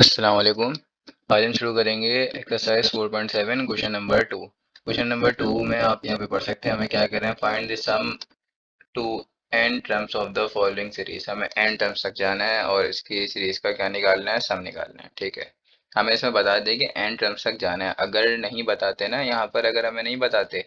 अस्सलाम वालेकुम। आज हम शुरू करेंगे exercise 4.7 question number 2। Question number 2 में आप यहाँ पे पढ़ सकते हैं हमें क्या कह रहे हैं, find the sum to n terms of the following series. हमें एन टर्म्स तक जाना है और इसकी सीरीज का क्या निकालना है, सम निकालना है। ठीक है, हमें इसमें बता दें कि एन टर्म्स तक जाना है। अगर नहीं बताते ना, यहाँ पर अगर हमें नहीं बताते,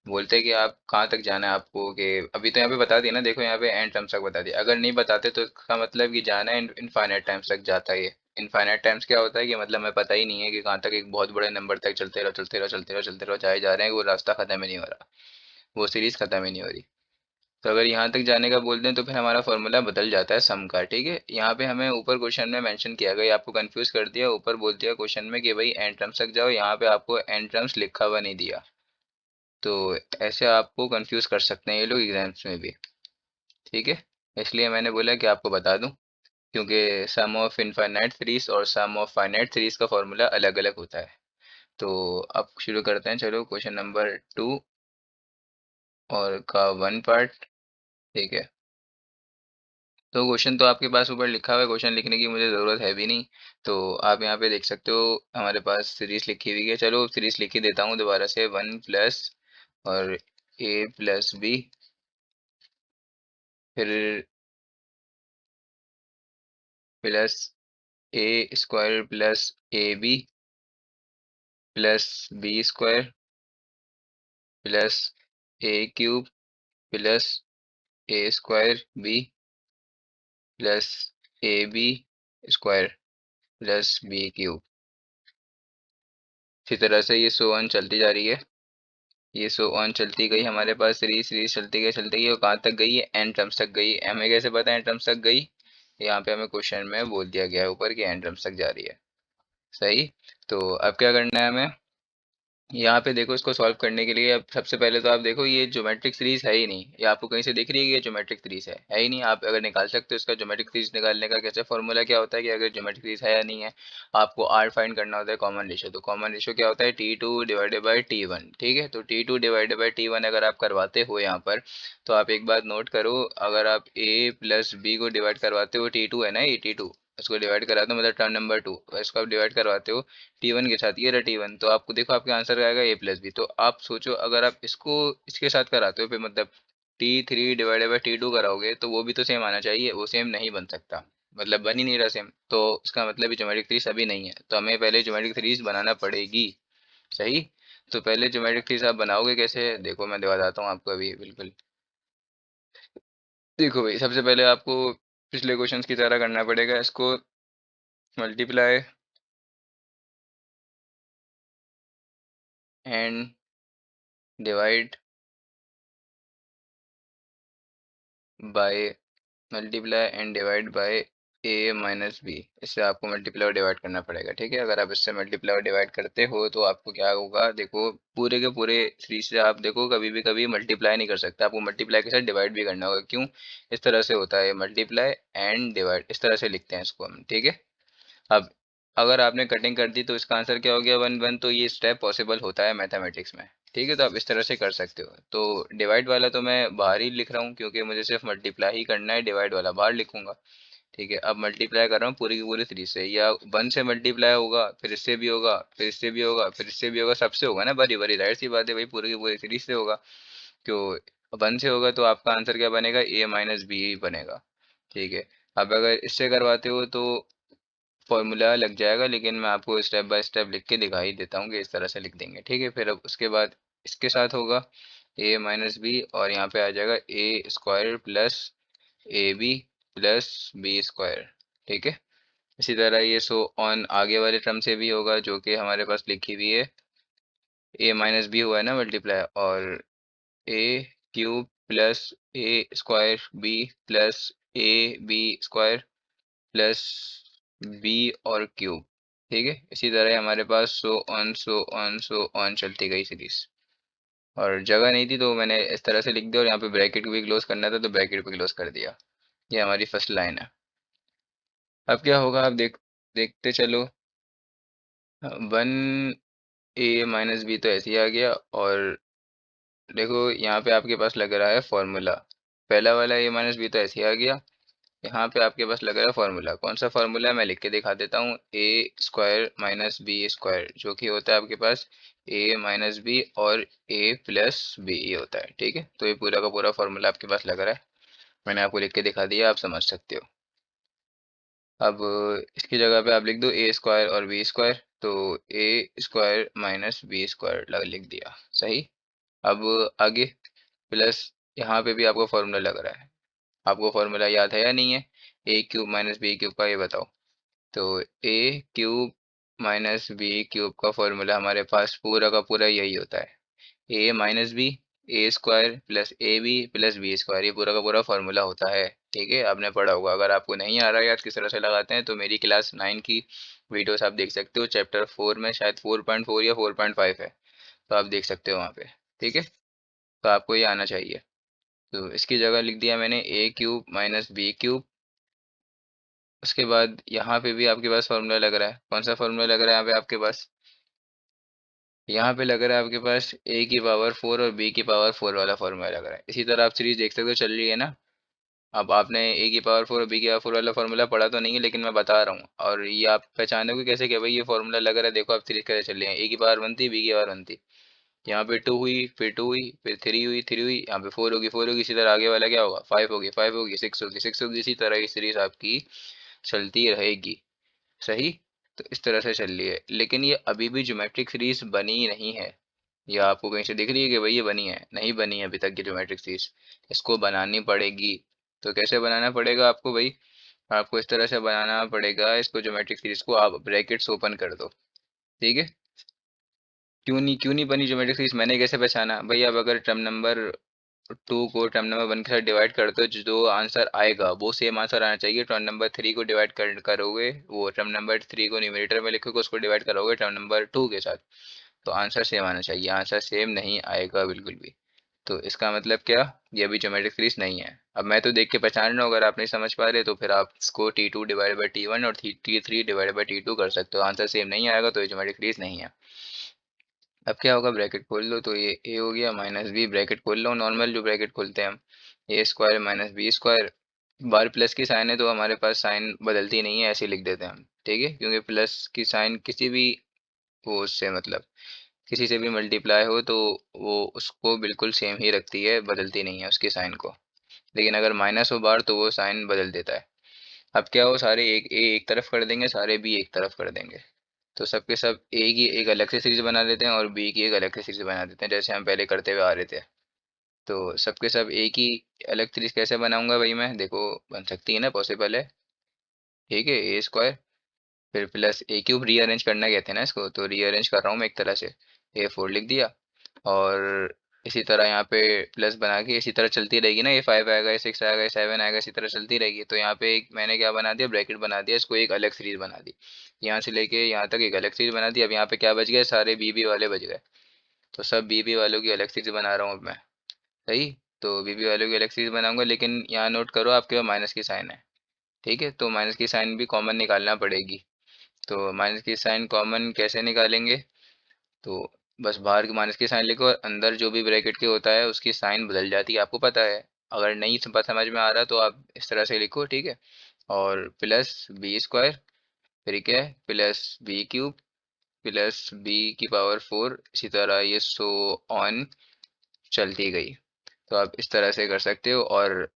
बोलते कि आप कहाँ तक जाना है आपको, कि अभी तो यहाँ पे बता दिया ना, देखो यहाँ पे एन टर्म्स तक बता दिया। अगर नहीं बताते तो इसका मतलब कि जाना है इनफाइनाइट टाइम्स तक जाता है। ये इनफाइनाइट टाइम्स क्या होता है कि मतलब हमें पता ही नहीं है कि कहाँ तक, एक बहुत बड़े नंबर तक चलते रहो चलते रहो चलते रहो चलते रहो, चाहे जा रहे हैं, वो रास्ता खत्म ही नहीं हो रहा, वो सीरीज खत्म ही नहीं हो रही। तो अगर यहाँ तक जाने का बोलते हैं तो फिर हमारा फॉर्मूला बदल जाता है सम का। ठीक है, यहाँ पे हमें ऊपर क्वेश्चन में मेंशन किया गया, आपको कंफ्यूज कर दिया। ऊपर बोल दिया क्वेश्चन में कि भाई एन टर्म्स तक जाओ, यहाँ पे आपको एन टर्म्स लिखा हुआ नहीं दिया। तो ऐसे आपको कंफ्यूज कर सकते हैं ये लोग एग्जाम्स में भी। ठीक है, इसलिए मैंने बोला कि आपको बता दूं, क्योंकि सम ऑफ इनफाइनाइट सीरीज और सम ऑफ फाइनाइट सीरीज का फॉर्मूला अलग अलग होता है। तो अब शुरू करते हैं, चलो क्वेश्चन नंबर 2 और का वन पार्ट। ठीक है, तो क्वेश्चन तो आपके पास ऊपर लिखा हुआ है, क्वेश्चन लिखने की मुझे ज़रूरत है भी नहीं। तो आप यहाँ पे देख सकते हो हमारे पास सीरीज लिखी हुई है। चलो सीरीज लिख ही देता हूँ दोबारा से, वन प्लस और ए प्लस बी, फिर plus a square plus a b plus b square plus a cube plus a square b plus a b square plus b cube. इसी तरह से ये सो ऑन चलती जा रही है। ये सो ऑन चलती गई, हमारे पास सीरीज सीरीज चलती गई और कहाँ तक गई है, एन टर्म्स तक गई। हमें कैसे पता है एन टर्म्स तक गई, यहाँ पे हमें क्वेश्चन में बोल दिया गया है ऊपर कि एन टर्म्स तक जा रही है। सही, तो अब क्या करना है हमें, यहाँ पे देखो इसको सॉल्व करने के लिए। अब सबसे पहले तो आप देखो ये ज्योमेट्रिक सीरीज है ही नहीं, ये आपको कहीं से दिख रही है कि ये ज्योमेट्रिक सीरीज है ही नहीं। आप अगर निकाल सकते हो इसका ज्योमेट्रिक सीरीज निकालने का कैसे फॉर्मूला क्या होता है कि अगर ज्योमेट्रिक सीरीज है या नहीं है, आपको आर फाइंड करना होता है कॉमन रेशियो। तो कॉमन रेशियो क्या होता है, T2 डिवाइडेड बाई T1। ठीक है, तो T2 डिवाइडेड बाई T1 अगर आप करवाते हो यहाँ पर, तो आप एक बात नोट करो, अगर आप a प्लस बी को डिवाइड करवाते हो, T2 है ना ये T2, इसको डिवाइड कराते हो मतलब टर्म नंबर 2, इसको आप डिवाइड करवाते हो T1 के साथ, ये रहा T1, तो आपको देखो आपका आंसर आएगा a प्लस बी। तो आप सोचो अगर आप इसको इसके साथ कराते हो, फिर मतलब T3 डिवाइडेड बाई T2 कराओगे, तो वो भी तो सेम आना चाहिए, वो सेम नहीं बन सकता, मतलब बन ही नहीं रहा सेम। तो इसका मतलब ज्योमेट्रिक सीरीज अभी नहीं है, तो हमें पहले ज्योमेट्रिक सीरीज बनाना पड़ेगी। सही, तो पहले ज्योमेट्रिक सीरीज आप बनाओगे कैसे, देखो मैं बताता हूँ आपको अभी बिल्कुल। देखो भाई, सबसे पहले आपको पिछले क्वेश्चंस की तरह करना पड़ेगा, इसको multiply and divide by, multiply and divide by a minus b. इससे आपको मल्टीप्लाई और डिवाइड करना पड़ेगा। ठीक है, अगर आप इससे मल्टीप्लाई और डिवाइड करते हो तो आपको क्या होगा, देखो पूरे के पूरे सीरीज से आप देखो कभी भी कभी मल्टीप्लाई नहीं कर सकते, आपको मल्टीप्लाई के साथ डिवाइड भी करना होगा। क्यों, इस तरह से होता है मल्टीप्लाई एंड डिवाइड, इस तरह से लिखते हैं इसको हम। ठीक है, अब अगर आपने कटिंग कर दी तो इसका आंसर क्या हो गया, वन वन। तो ये स्टेप पॉसिबल होता है मैथमेटिक्स में। ठीक है, तो आप इस तरह से कर सकते हो। तो डिवाइड वाला तो मैं बाहर ही लिख रहा हूँ, क्योंकि मुझे सिर्फ मल्टीप्लाई ही करना है, डिवाइड वाला बाहर लिखूंगा। ठीक है, अब मल्टीप्लाई कर रहा हूँ पूरी की पूरी सीरीज से, या वन से मल्टीप्लाई होगा, फिर इससे भी होगा, फिर इससे भी होगा, फिर इससे भी होगा, सबसे होगा ना बारी बारी, जाहिर सी बात है भाई, पूरी की पूरी सीरीज से होगा। क्यों, वन से होगा तो आपका आंसर क्या बनेगा, ए माइनस बी ही बनेगा। ठीक है, अब अगर इससे करवाते हो तो फॉर्मूला लग जाएगा, लेकिन मैं आपको स्टेप बाय स्टेप लिख के दिखा ही देता हूँ कि इस तरह से लिख देंगे। ठीक है, फिर अब उसके बाद इसके साथ होगा ए माइनस बी, और यहाँ पे आ जाएगा a square plus a b plus b square. ठीक है, इसी तरह ये सो ऑन आगे वाले टर्म से भी होगा, जो कि हमारे पास लिखी हुई है, ए माइनस बी हुआ है ना मल्टीप्लाई, और a cube plus a square b plus a b square plus b और क्यूब। ठीक है, इसी तरह हमारे पास so on so on so on चलती गई सीरीज। और जगह नहीं थी तो मैंने इस तरह से लिख दिया, और यहाँ पे ब्रैकेट भी क्लोज करना था तो ब्रैकेट भी क्लोज कर दिया। ये हमारी फर्स्ट लाइन है। अब क्या होगा, आप देखते चलो, वन ए माइनस बी तो ऐसे ही आ गया, और देखो यहाँ पे आपके पास लग रहा है फॉर्मूला, पहला वाला ए माइनस बी तो ऐसे ही आ गया, यहाँ पे आपके पास लग रहा है फॉर्मूला, कौन सा फॉर्मूला है मैं लिख के दिखा देता हूँ। ए स्क्वायर माइनस बी स्क्वायर, जो कि होता है आपके पास ए माइनस बी और ए प्लस बी, ये होता है। ठीक है, तो ये पूरा का पूरा फॉर्मूला आपके पास लग रहा है, मैंने आपको लिख के दिखा दिया, आप समझ सकते हो। अब इसकी जगह पे आप लिख दो ए स्क्वायर और बी स्क्वायर, तो ए स्क्वायर माइनस बी स्क्वायर लिख दिया, सही। अब आगे प्लस, यहाँ पे भी आपको फॉर्मूला लग रहा है, आपको फॉर्मूला याद है या नहीं है? A cube minus b cube का, ये बताओ। तो a cube minus b cube का फॉर्मूला हमारे पास पूरा का पूरा यही होता है, a minus b a square plus a b plus b square, ये पूरा का पूरा फॉर्मूला होता है। ठीक है, आपने पढ़ा होगा। अगर आपको नहीं आ रहा याद किस तरह से लगाते हैं, तो मेरी क्लास 9 की वीडियोस आप देख सकते हो, चैप्टर 4 में शायद 4.4 या 4.5 है, तो आप देख सकते हो वहाँ पे। ठीक है, तो आपको ये आना चाहिए। तो इसकी जगह लिख दिया मैंने ए क्यूब माइनस बी क्यूब। उसके बाद यहाँ पे भी आपके पास फॉर्मूला लग रहा है, कौन सा फॉर्मूला लग रहा है यहाँ पे आपके पास? यहाँ पे लग रहा है आपके पास ए की पावर 4 और बी की पावर 4 वाला फॉर्मूला लग रहा है। इसी तरह आप सीरीज देख सकते हो, चल रही है ना। अब आपने ए की पावर 4 और बी की पावर 4 वाला फॉर्मूला पढ़ा तो नहीं है, लेकिन मैं बता रहा हूँ। और ये आप पहचानोगे कैसे कि भाई ये फॉर्मूला लग रहा है? देखो आप सीरीज कैसे चल रही है, ए की पावर 1 थी, बी की पावर 1 थी, यहाँ पे 2 हुई, फिर 2 हुई, फिर 3 हुई, 3 हुई, यहाँ पे 4 होगी, 4 होगी, इसी तरह आगे वाला क्या होगा? 5 होगी, 5 होगी, 6 होगी, 6 होगी, इसी तरह ये सीरीज आपकी चलती रहेगी, सही। तो इस तरह से चल रही है, लेकिन ये अभी भी ज्योमेट्रिक सीरीज बनी नहीं है। या आपको कहीं से दिख रही है कि भाई ये बनी है? नहीं बनी है अभी तक की ज्योमेट्रिक सीरीज, इसको बनानी पड़ेगी। तो कैसे बनाना पड़ेगा आपको भाई? आपको इस तरह से बनाना पड़ेगा इसको, ज्योमेट्रिक सीरीज को आप ब्रैकेट्स ओपन कर दो। ठीक है, क्यों नहीं बनी ज्योमेट्रिक सीरीज, मैंने कैसे पहचाना भाई? अब अगर टर्म नंबर 2 को टर्म नंबर 1 के साथ डिवाइड करते हो, जो आंसर आएगा वो सेम आंसर आना चाहिए। टर्म नंबर 3 को डिवाइड करोगे, वो टर्म नंबर 3 को न्यूमरेटर में लिखोगे, उसको डिवाइड करोगे टर्म नंबर 2 के साथ, तो आंसर सेम आना चाहिए। आंसर सेम नहीं आएगा बिल्कुल भी, तो इसका मतलब क्या? ये अभी ज्योमेट्रिक सीरीज नहीं है। अब मैं तो देख के पहचान रहा हूँ, अगर आप नहीं समझ पा रहे तो फिर आप इसको T2 डिवाइड बाई T1 और T3 डिवाइड बाई T2 कर सकते हो। आंसर सेम नहीं आएगा तो ये ज्योमेट्रिक सीरीज नहीं है। अब क्या होगा, ब्रैकेट खोल लो, तो ये ए हो गया माइनस बी, ब्रैकेट खोल लो नॉर्मल जो ब्रैकेट खोलते हैं हम, ए स्क्वायर माइनस बी स्क्वायर। बार प्लस की साइन है तो हमारे पास साइन बदलती नहीं है, ऐसे लिख देते हैं हम। ठीक है, क्योंकि प्लस की साइन किसी भी वो उससे मतलब किसी से भी मल्टीप्लाई हो तो वो उसको बिल्कुल सेम ही रखती है, बदलती नहीं है उसकी साइन को। लेकिन अगर माइनस हो बार तो वो साइन बदल देता है। अब क्या हो, सारे एक ए एक तरफ कर देंगे, सारे बी एक तरफ कर देंगे, तो सबके सब ए की एक अलग से सीरीज बना लेते हैं और बी की एक अलग से सीरीज बना देते हैं, जैसे हम पहले करते हुए आ रहे थे। तो सबके सब ए की अलग सीरीज कैसे बनाऊंगा भाई मैं? देखो, बन सकती है ना, पॉसिबल है। ठीक है, ए स्क्वायर फिर प्लस ए क्यूब, रीअरेंज करना कहते हैं ना इसको, तो रीअरेंज कर रहा हूँ मैं एक तरह से। ए 4 लिख दिया, और इसी तरह यहाँ पे प्लस बना के इसी तरह चलती रहेगी ना, ये 5 आएगा, ये 6 आएगा, ये 7 आएगा, इसी तरह चलती रहेगी। तो यहाँ पे एक मैंने क्या बना दिया, ब्रैकेट बना दिया, इसको एक अलग सीरीज बना दी। यहाँ से लेके यहाँ तक एक अलग सीरीज बना दी। अब यहाँ पे क्या बच गए, सारे बीबी वाले बच गए, तो सब बीबी वालों की अलग सीरीज बना रहा हूँ अब मैं, सही। तो बीबी वालों की अलग सीरीज बनाऊंगा, लेकिन यहाँ नोट करो आपके पास माइनस की साइन है। ठीक है, तो माइनस की साइन भी कॉमन निकालना पड़ेगी। तो माइनस की साइन कॉमन कैसे निकालेंगे? तो बस बाहर की माइनस की साइन लिखो और अंदर जो भी ब्रैकेट के होता है उसकी साइन बदल जाती है, आपको पता है। अगर नहीं समझ में आ रहा तो आप इस तरह से लिखो, ठीक है। और प्लस बी स्क्वायर, फिर क्या है, plus b cube plus b की पावर 4, इसी तरह ये सो ऑन चलती गई। तो आप इस तरह से कर सकते हो। और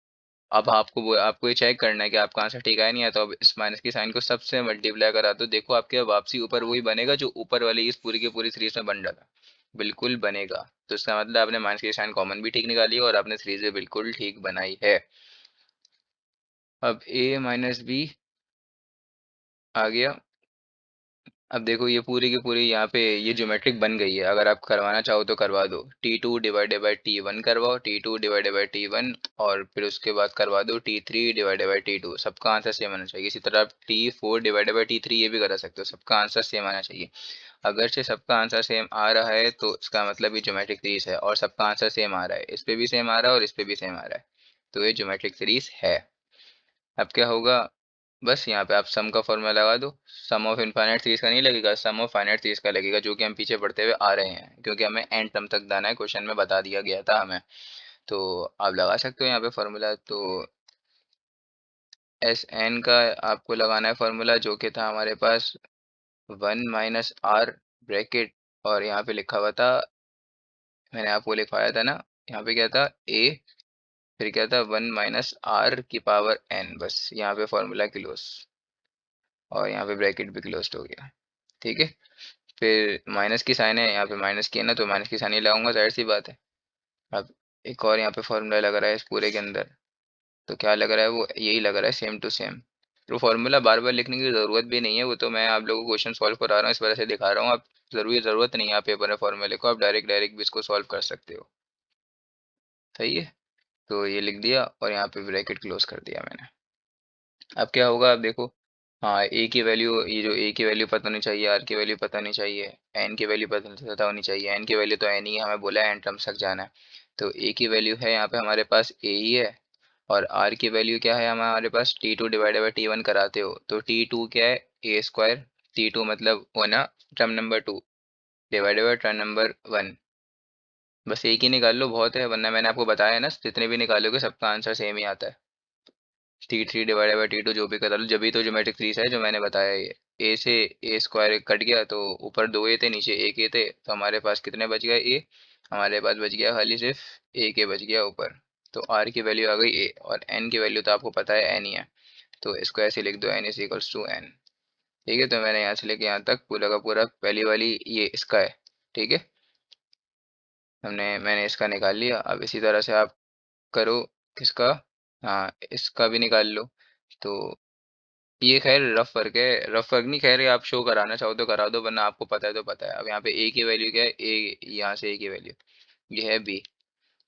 अब आपको ये चेक करना है कि आपका आंसर ठीक है नहीं है, तो अब इस माइनस की साइन को सबसे मल्टीप्लाई करा दो, देखो आपके वापसी ऊपर वही बनेगा जो ऊपर वाली इस पूरी की पूरी सीरीज में बन रहा था, बिल्कुल बनेगा। तो इसका मतलब आपने माइनस की साइन कॉमन भी ठीक निकाली है और आपने सीरीज भी बिल्कुल ठीक बनाई है। अब ए माइनस बी आ गया। अब देखो ये पूरी की पूरी यहाँ पे ये ज्योमेट्रिक बन गई है, अगर आप करवाना चाहो तो करवा दो। T2 डिवाइडेड बाई T1 करवाओ, T2 डिवाइडेड बाई T1, और फिर उसके बाद करवा दो T3 डिवाइडेड बाई T2, सबका आंसर सेम आना चाहिए। इसी तरह आप T4 डिवाइडेड बाई T3 ये भी करा सकते हो, सबका आंसर सेम आना चाहिए। अगर से सबका आंसर सेम आ रहा है तो इसका मतलब ये ज्योमेट्रिक सीरीज है, और सबका आंसर सेम आ रहा है, इस पे भी सेम आ रहा है और इस पे भी सेम आ रहा है, तो ये ज्योमेट्रिक सीरीज है। अब क्या होगा, बस यहाँ पे आप सम का फॉर्मूला लगा दो। सम ऑफ इनफाइनाइट सीरीज का नहीं लगेगा, सम ऑफ फाइनाइट सीरीज का लगेगा, जो कि हम पीछे पढ़ते हुए आ रहे हैं, क्योंकि हमें एंड टर्म तक जाना है, क्वेश्चन में बता दिया गया था हमें। तो आप लगा सकते हो यहाँ पे फॉर्मूला। तो एस एन का आपको लगाना है फॉर्मूला, जो कि था हमारे पास 1 - r ब्रैकेट, और यहाँ पे लिखा हुआ था, मैंने आपको लिखवाया था ना, यहाँ पे क्या था a, फिर क्या था 1 - r⁻n, बस यहाँ पे फॉर्मूला क्लोज, और यहाँ पे ब्रैकेट भी क्लोज हो गया। ठीक है, फिर माइनस की साइन है, यहाँ पे माइनस की है ना, तो माइनस की साइन ही लगाऊंगा, जाहिर सी बात है। अब एक और यहाँ पे फॉर्मूला लग रहा है इस पूरे के अंदर, तो क्या लग रहा है, वो यही लग रहा है, सेम टू सेम। तो फॉर्मूला बार बार लिखने की ज़रूरत भी नहीं है, वो तो मैं आप लोगों को क्वेश्चन सॉल्व करा रहा हूँ, इस वजह से दिखा रहा हूँ। आप ज़रूरत नहीं है आप पेपर में फॉर्मूले को, आप डायरेक्ट डायरेक्ट भी इसको सॉल्व कर सकते हो। सही है, तो ये लिख दिया और यहाँ पे ब्रैकेट क्लोज कर दिया मैंने। अब क्या होगा, अब देखो, हाँ ए की वैल्यू, ये जो ए की वैल्यू पता होनी चाहिए, आर की वैल्यू पता होनी चाहिए, एन की वैल्यू पता होनी चाहिए। एन की वैल्यू तो एन ही है, हमें बोला है एन टर्म्स तक जाना है, तो ए की वैल्यू है यहाँ पे हमारे पास ए ही है, और आर की वैल्यू क्या है हमारे पास, T2/T1 कराते हो तो T2 क्या है, a², T2 मतलब वो ना, term number 2 divided by term number 1। बस एक ही निकाल लो बहुत है, वरना मैंने आपको बताया है ना, जितने भी निकालोगे सबका आंसर सेम ही आता है। T3/T2 जो भी करा लो, जब भी तो ज्योमेट्रिक सीरीज है जो मैंने बताया, ये ए से a² कट गया, तो ऊपर 2 ए थे, नीचे एक ए थे, तो हमारे पास कितने बच गए, ए, हमारे पास बच गया खाली सिर्फ एक ए बच गया ऊपर। तो आर की वैल्यू आ गई ए, और एन की वैल्यू तो आपको पता है एन ही है, तो इसको ऐसे लिख दो, n=n। ठीक है, तो मैंने यहाँ से लेके यहाँ तक पूरा का पूरा, पहली वाली ये इसका है। ठीक है, मैंने इसका निकाल लिया। अब इसी तरह से आप करो, किसका, हाँ इसका भी निकाल लो। तो ये खैर रफ वर्क है, रफ वर्क नहीं, खैर ये आप शो कराना चाहो तो करा दो, वरना आपको पता है तो पता है। अब यहाँ पे ए की वैल्यू क्या है, ए, यहाँ से ए की वैल्यू ये है बी,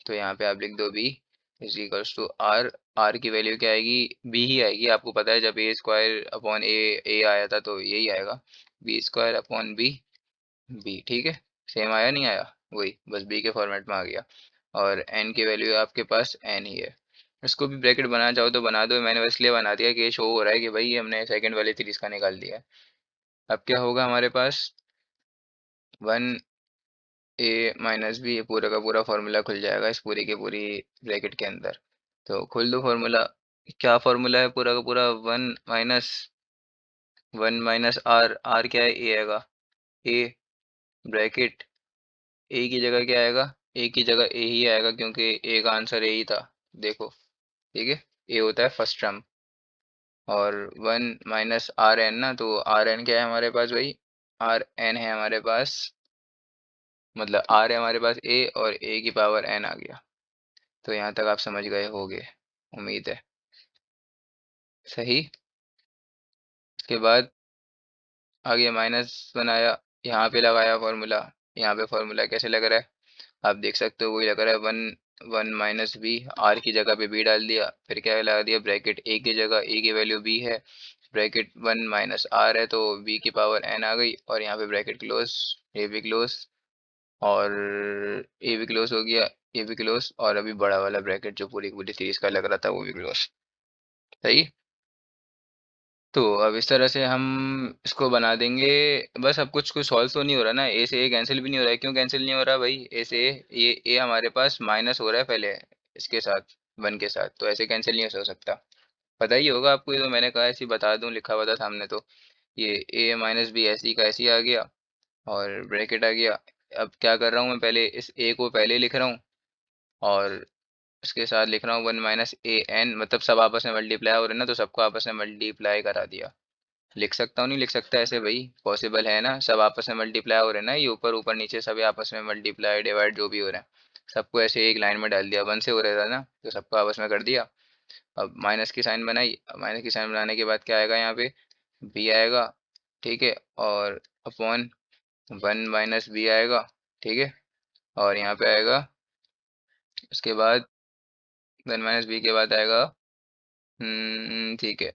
तो यहाँ पे आप लिख दो बी = आर। आर की वैल्यू क्या आएगी, बी ही आएगी, आपको पता है जब a² अपॉन ए आया था तो यही आएगा, b² अपॉन बी। ठीक है, सेम आया नहीं आया, वही बस बी के फॉर्मेट में आ गया। और एन की वैल्यू आपके पास एन ही है, इसको भी ब्रैकेट बनाना चाहो तो बना दो, मैंने बस इसलिए बना दिया कि ये शो हो रहा है कि भाई हमने सेकंड वाली सीरीज का निकाल दिया है। अब क्या होगा हमारे पास, 1 - a - b, ये पूरा का पूरा फार्मूला खुल जाएगा इस पूरी की पूरी ब्रैकेट के अंदर। तो खोल दो फार्मूला, क्या फार्मूला है पूरा का पूरा, वन माइनस आर क्या है, ए आएगा, ए ब्रैकेट, ए की जगह क्या आएगा, ए की जगह ए ही आएगा, क्योंकि ए का आंसर ए ही था, देखो। ठीक है, ए होता है फर्स्ट टर्म, और 1 - r n ना, तो आर एन क्या है हमारे पास भाई, आर एन है हमारे पास, मतलब आर है हमारे पास ए, और ए की पावर एन आ गया। तो यहाँ तक आप समझ गए होगे, उम्मीद है। सही, उसके बाद आगे माइनस बनाया, यहाँ पे लगाया फॉर्मूला, यहाँ पे फॉर्मूला कैसे लग रहा है, आप देख सकते हो, वही लग रहा है, one one minus b, r की जगह पे बी डाल दिया, फिर क्या लगा दिया ब्रैकेट, ए की जगह ए की वैल्यू बी है, ब्रैकेट 1 - r है, तो बी की पावर एन आ गई, और यहाँ पे ब्रैकेट क्लोज, ए भी क्लोज, और ए भी क्लोज हो गया, ए भी क्लोज, और अभी बड़ा वाला ब्रैकेट जो पूरी पूरी सीरीज का लग रहा था वो भी क्लोज। सही, तो अब इस तरह से हम इसको बना देंगे। बस अब कुछ कुछ सॉल्व तो नहीं हो रहा ना, ए से ए कैंसिल भी नहीं हो रहा है, क्यों कैंसिल नहीं हो रहा भाई, ए से ये ए हमारे पास माइनस हो रहा है पहले, इसके साथ 1 के साथ, तो ऐसे कैंसिल नहीं हो सकता। पता ही होगा आपको, ये तो मैंने कहा ऐसे ही बता दूं, लिखा हुआ था सामने, तो ये a - b ऐसी का ऐसी आ गया, और ब्रैकेट आ गया। अब क्या कर रहा हूँ मैं, पहले इस ए को पहले लिख रहा हूँ, और इसके साथ लिख रहा हूँ 1 - a n, मतलब सब आपस में मल्टीप्लाई हो रहे हैं ना, तो सबको आपस में मल्टीप्लाई करा दिया। लिख सकता हूँ, नहीं लिख सकता ऐसे भाई, पॉसिबल है ना, सब आपस में मल्टीप्लाई हो रहे हैं ना, ये ऊपर ऊपर नीचे सभी आपस में मल्टीप्लाई डिवाइड जो भी हो रहा है, सबको ऐसे एक लाइन में डाल दिया, 1 से हो रहा था ना, तो सबको आपस में कर दिया। अब माइनस की साइन बनाई, माइनस की साइन बनाने के बाद क्या आएगा यहाँ पे, बी आएगा। ठीक है, और अपॉन 1 - b आएगा। ठीक है, और यहाँ पे आएगा, उसके बाद 1 - b के बाद आएगा, ठीक है,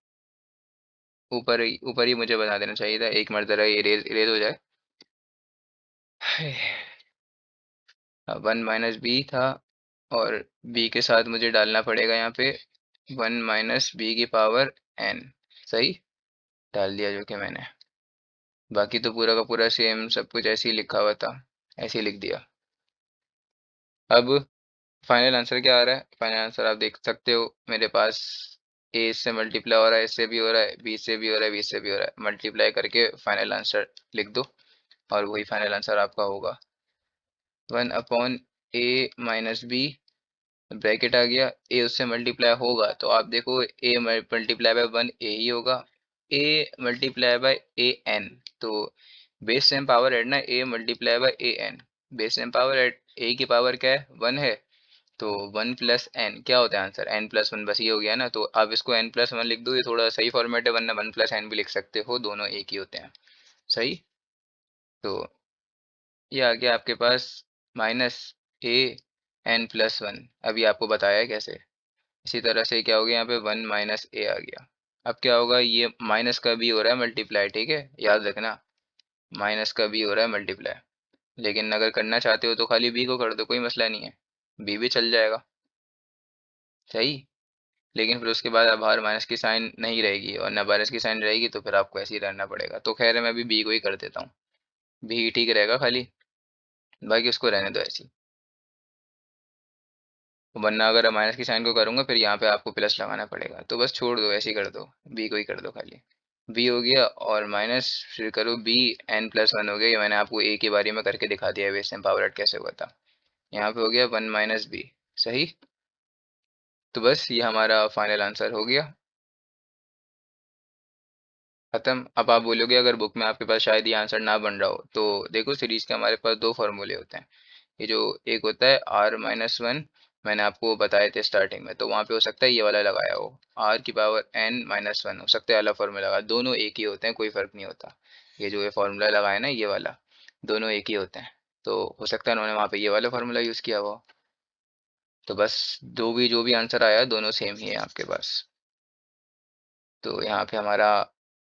ऊपर ही मुझे बता देना चाहिए था, एक मर्तबा ये इरेज इरेज हो जाए। 1 - b था, और b के साथ मुझे डालना पड़ेगा यहाँ पे 1 - b की पावर n। सही, डाल दिया जो कि मैंने, बाकी तो पूरा का पूरा सेम सब कुछ ऐसे ही लिखा हुआ था, ऐसे ही लिख दिया। अब फाइनल आंसर क्या आ रहा है, फाइनल आंसर आप देख सकते हो मेरे पास, ए से मल्टीप्लाई हो रहा है, इससे भी हो रहा है, बी से भी हो रहा है, बी से भी हो रहा है, मल्टीप्लाई करके फाइनल आंसर लिख दो और वही फाइनल आंसर आपका होगा 1/a - b। ब्रैकेट आ गया, ए उससे मल्टीप्लाई होगा तो आप देखो ए मल्टीप्लाई बाय 1 ए ही होगा, a multiply by a n. तो बेस सेम पावर ऐड ना, a multiply by a n, base same power add, a की पावर क्या है 1 है, तो 1 प्लस एन क्या होता है आंसर, एन प्लस वन, बस ये हो गया ना। तो आप इसको एन प्लस वन लिख दो, ये थोड़ा सही फॉर्मेट है, वरना 1 प्लस एन भी लिख सकते हो, दोनों एक ही होते हैं। सही। तो ये आ गया आपके पास minus A N plus one, अभी आपको बताया है कैसे। इसी तरह से क्या हो गया यहाँ पे 1 माइनस ए आ गया। अब क्या होगा, ये माइनस का भी हो रहा है मल्टीप्लाई, ठीक है, याद रखना माइनस का भी हो रहा है मल्टीप्लाई। लेकिन अगर करना चाहते हो तो खाली बी को कर दो, कोई मसला नहीं है, बी भी चल जाएगा। सही। लेकिन फिर उसके बाद अब बाहर माइनस की साइन नहीं रहेगी और ना माइनस की साइन रहेगी, तो फिर आपको ऐसे ही रहना पड़ेगा। तो खैर मैं अभी बी को ही कर देता हूँ, बी ठीक रहेगा खाली, बाकी उसको रहने दो ऐसे ही। वरना अगर माइनस की साइन को करूँगा फिर यहाँ पे आपको प्लस लगाना पड़ेगा, तो बस छोड़ दो, ऐसे ही कर दो, बी को ही कर दो खाली। बी हो गया और माइनस फिर करो बी एन प्लस वन हो गया, ये मैंने आपको ए के बारे में करके दिखा दिया है, बेस में पावर ऐड कैसे हुआ था। यहाँ पे हो गया 1 माइनस बी। सही। तो बस ये हमारा फाइनल आंसर हो गया, खत्म। अब आप बोलोगे अगर बुक में आपके पास शायद ये आंसर ना बन रहा हो, तो देखो सीरीज के हमारे पास दो फार्मूले होते हैं। ये जो एक होता है r-1, मैंने आपको बताए थे स्टार्टिंग में, तो वहाँ पे हो सकता है ये वाला लगाया हो, r⁻n - 1 हो सकता है अलग फार्मूला लगा, दोनों एक ही होते हैं, कोई फर्क नहीं होता। ये जो ये फार्मूला लगाया ना ये वाला, दोनों एक ही होते हैं। तो हो सकता है उन्होंने वहाँ पे ये वाला फार्मूला यूज़ किया हुआ। तो बस जो भी आंसर आया दोनों सेम ही है आपके पास। तो यहाँ पे हमारा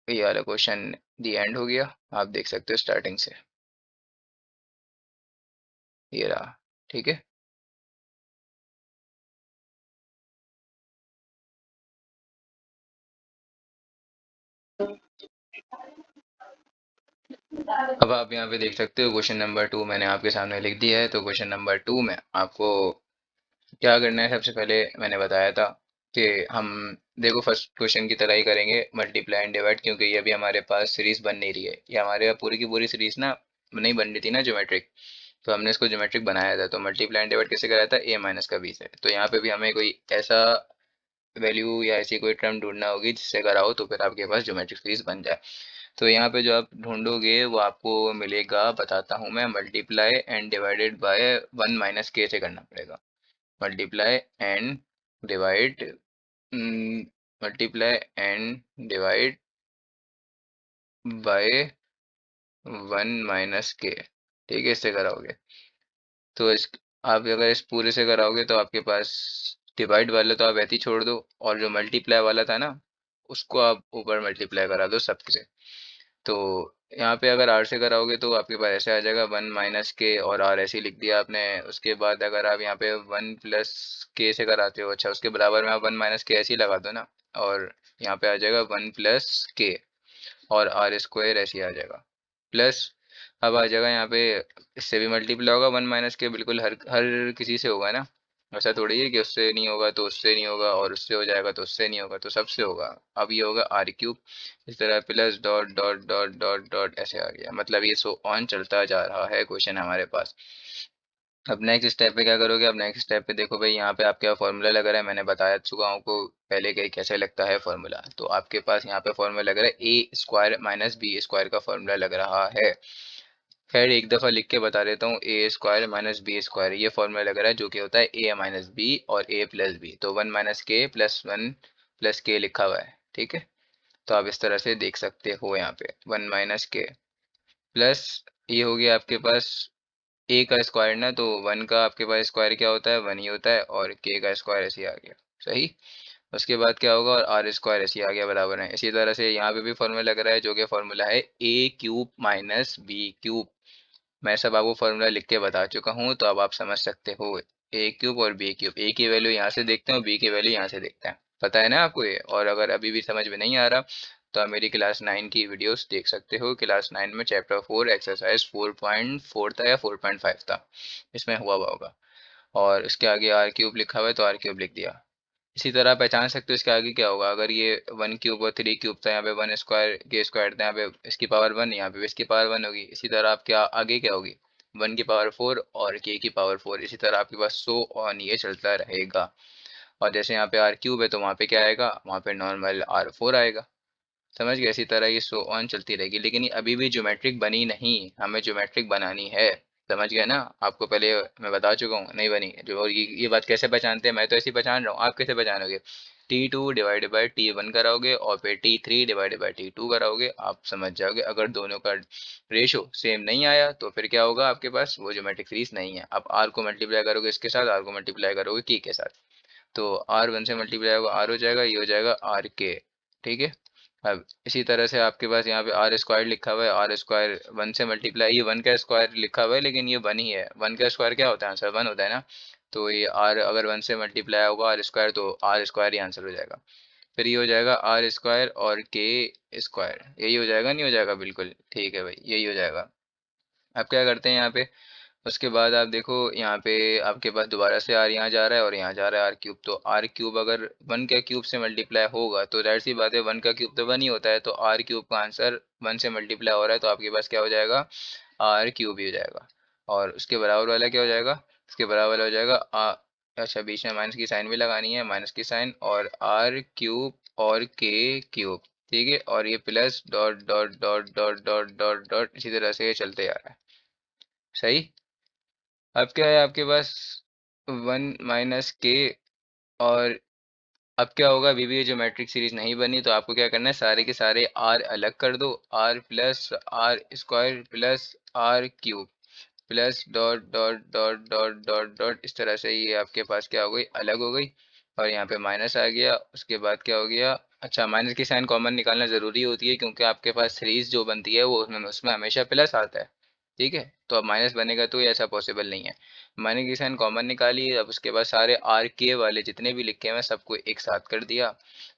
ये वाला क्वेश्चन दी एंड हो गया, आप देख सकते हो स्टार्टिंग से, ये रहा। ठीक है। अब आप यहाँ पे देख सकते हो क्वेश्चन नंबर 2 मैंने आपके सामने लिख दिया है। तो क्वेश्चन नंबर 2 में आपको क्या करना है, सबसे पहले मैंने बताया था कि हम देखो फर्स्ट क्वेश्चन की तरह ही करेंगे, मल्टीप्लाई एंड डिवाइड, क्योंकि ये अभी हमारे पास सीरीज बन नहीं रही है, ये हमारे पूरी की पूरी सीरीज ना नहीं बन रही थी ना ज्योमेट्रिक, तो हमने इसको ज्योमेट्रिक बनाया था। तो मल्टीप्लाई एंड डिवाइड कैसे कराया था, a माइनस का b से। तो यहाँ पे भी हमें कोई ऐसा वैल्यू या ऐसी कोई टर्म ढूंढना होगी जिससे कराओ तो फिर आपके पास ज्योमेट्रिक सीरीज बन जाए। तो यहाँ पे जो आप ढूंढोगे वो आपको मिलेगा, बताता हूँ मैं, multiply and divided by 1 minus के से करना पड़ेगा। Multiply and divide, multiply and divide bye 1 minus के, ठीक है, इससे कराओगे। तो इस आप अगर इस पूरे से कराओगे तो आपके पास डिवाइड वाला तो आप ऐसे ही छोड़ दो, और जो मल्टीप्लाई वाला था ना उसको आप ऊपर मल्टीप्लाई करा दो सबसे। तो यहाँ पे अगर आर से कराओगे तो आपके पास ऐसे आ जाएगा 1 माइनस के, और आर ऐसे ही लिख दिया आपने। उसके बाद अगर आप यहाँ पे 1 प्लस के से कराते हो, अच्छा उसके बराबर में आप 1 माइनस के ऐसे ही लगा दो ना, और यहाँ पे आ जाएगा 1 प्लस के, और आर स्क्वायर ऐसे ही आ जाएगा प्लस। अब आ जाएगा यहाँ पे, इससे भी मल्टीप्लाई होगा 1 माइनस के, बिल्कुल हर हर किसी से होगा ना, ऐसा थोड़ी है कि उससे नहीं होगा तो उससे नहीं होगा, और उससे हो जाएगा तो उससे नहीं होगा, तो सबसे होगा। अब ये होगा आर क्यूब, इस तरह plus dot dot dot dot dot ऐसे आ गया, मतलब ये सो ऑन चलता जा रहा है क्वेश्चन हमारे पास। अब नेक्स्ट स्टेप पे क्या करोगे, अब नेक्स्ट स्टेप पे देखो भाई, यहाँ पे आपका फार्मूला लग रहा है, मैंने बताया चुका हूँ आपको पहले कि कैसे लगता है फार्मूला। तो आपके पास यहाँ पे फार्मूला लग रहा है ए स्क्वायर माइनस बी स्क्वायर का फार्मूला लग रहा है। खैर एक दफ़ा लिख के बता देता हूँ, ए स्क्वायर माइनस बी स्क्वायर ये फॉर्मूला लग रहा है, जो कि होता है ए माइनस बी और ए प्लस बी, तो 1 माइनस के प्लस 1 प्लस के लिखा हुआ है, ठीक है। तो आप इस तरह से देख सकते हो, यहाँ पे 1 माइनस के प्लस, ये हो गया आपके पास ए का स्क्वायर ना, तो 1 का आपके पास स्क्वायर क्या होता है, 1 ही होता है, और के का स्क्वायर ऐसे ही आ गया। सही। उसके बाद क्या होगा, और आर स्क्वायर ऐसे ही आ गया बराबर है। इसी तरह से यहाँ पे भी फॉर्मूला लग रहा है, जो कि फॉर्मूला है a cube minus b cube. मैं सब आपको फॉर्मूला लिख के बता चुका हूँ, तो अब आप समझ सकते हो, ए क्यूब और बी क्यूब, ए की वैल्यू यहाँ से देखते हैं, बी की वैल्यू यहाँ से देखते हैं, पता है ना आपको ये। और अगर अभी भी समझ में नहीं आ रहा तो आप मेरी क्लास 9 की वीडियोस देख सकते हो, क्लास 9 में चैप्टर 4 एक्सरसाइज 4.4 था या 4.5 था, इसमें हुआ होगा। और इसके आगे आर क्यूब लिखा हुआ है तो आर क्यूब लिख दिया। इसी तरह पहचान सकते हो इसके आगे क्या होगा। अगर ये 1 क्यूब और 3 क्यूब था, यहाँ पे 1 स्क्वायर के स्क्वायर था, यहाँ पे इसकी पावर 1, यहाँ पे इसकी पावर 1 होगी। इसी तरह आप क्या आगे क्या होगी, 1 की पावर 4 और k की पावर 4। इसी तरह आपके पास सो ऑन ये चलता रहेगा। और जैसे यहाँ पे r³ है तो वहाँ पे क्या आएगा, वहाँ पे नॉर्मल r4 आएगा। समझ गए। इसी तरह ये सो ऑन चलती रहेगी। लेकिन ये अभी भी ज्योमेट्रिक बनी नहीं, हमें ज्योमेट्रिक बनानी है। समझ गए ना। आपको पहले मैं बता चुका हूँ नहीं बनी जो। और ये बात कैसे पहचानते हैं, मैं तो ऐसे ही पहचान रहा हूँ, आप कैसे पहचानोगे। T2 डिवाइडेड बाई T1 कराओगे और फिर T3 डिवाइडेड बाई T2 कराओगे, आप समझ जाओगे। अगर दोनों का रेशो सेम नहीं आया तो फिर क्या होगा, आपके पास वो ज्योमेट्रिक सीरीज नहीं है। आप आर को मल्टीप्लाई करोगे इसके साथ, आर को मल्टीप्लाई करोगे की के साथ, तो R1 से मल्टीप्लाई होगा आर हो जाएगा, ये हो जाएगा RK। ठीक है। अब इसी तरह से आपके पास यहाँ पे r² लिखा हुआ है, r² 1 से मल्टीप्लाई, ये 1 का स्क्वायर लिखा हुआ है लेकिन ये 1 ही है। 1 का स्क्वायर क्या होता है, आंसर 1 होता है ना। तो ये r अगर 1 से मल्टीप्लाई होगा r² तो r² ही आंसर हो जाएगा। फिर ये हो जाएगा r² और k², यही हो जाएगा, नहीं हो जाएगा, बिल्कुल ठीक है भाई, यही हो जाएगा। अब क्या करते हैं यहाँ पे, उसके बाद आप देखो यहाँ पे आपके पास दोबारा से आर यहाँ जा रहा है और यहाँ जा रहा है r³ तो r³ अगर 1 के क्यूब से मल्टीप्लाई होगा तो जाहिर सी बात है 1 का क्यूब तो 1 ही होता है, तो r³ का आंसर 1 से मल्टीप्लाई हो रहा है तो आपके पास क्या हो जाएगा, r³ ही हो जाएगा। और उसके बराबर वाला क्या हो जाएगा, उसके बराबर वाला हो जाएगा अच्छा बीच में माइनस की साइन भी लगानी है, माइनस की साइन, और r³ और k³ ठीक है। और ये plus dot dot dot dot dot dot dot इसी तरह से ये चलते आ रहा है। सही। अब क्या है आपके पास 1 - k, और अब क्या होगा, अभी भी ये ज्योमेट्रिक सीरीज नहीं बनी तो आपको क्या करना है, सारे के सारे r अलग कर दो, r plus r² plus r³ plus dot dot dot dot dot dot इस तरह से ये आपके पास क्या हो गई, अलग हो गई। और यहाँ पे माइनस आ गया, उसके बाद क्या हो गया, अच्छा माइनस की साइन कॉमन निकालना ज़रूरी होती है क्योंकि आपके पास सीरीज जो बनती है वो उसमें उसमें हमेशा प्लस आता है। ठीक है, तो अब माइनस बनेगा तो ये ऐसा पॉसिबल नहीं है। माइनस की साइन कॉमन निकाली, अब उसके बाद सारे r k वाले जितने भी लिखे हुए हैं सबको एक साथ कर दिया।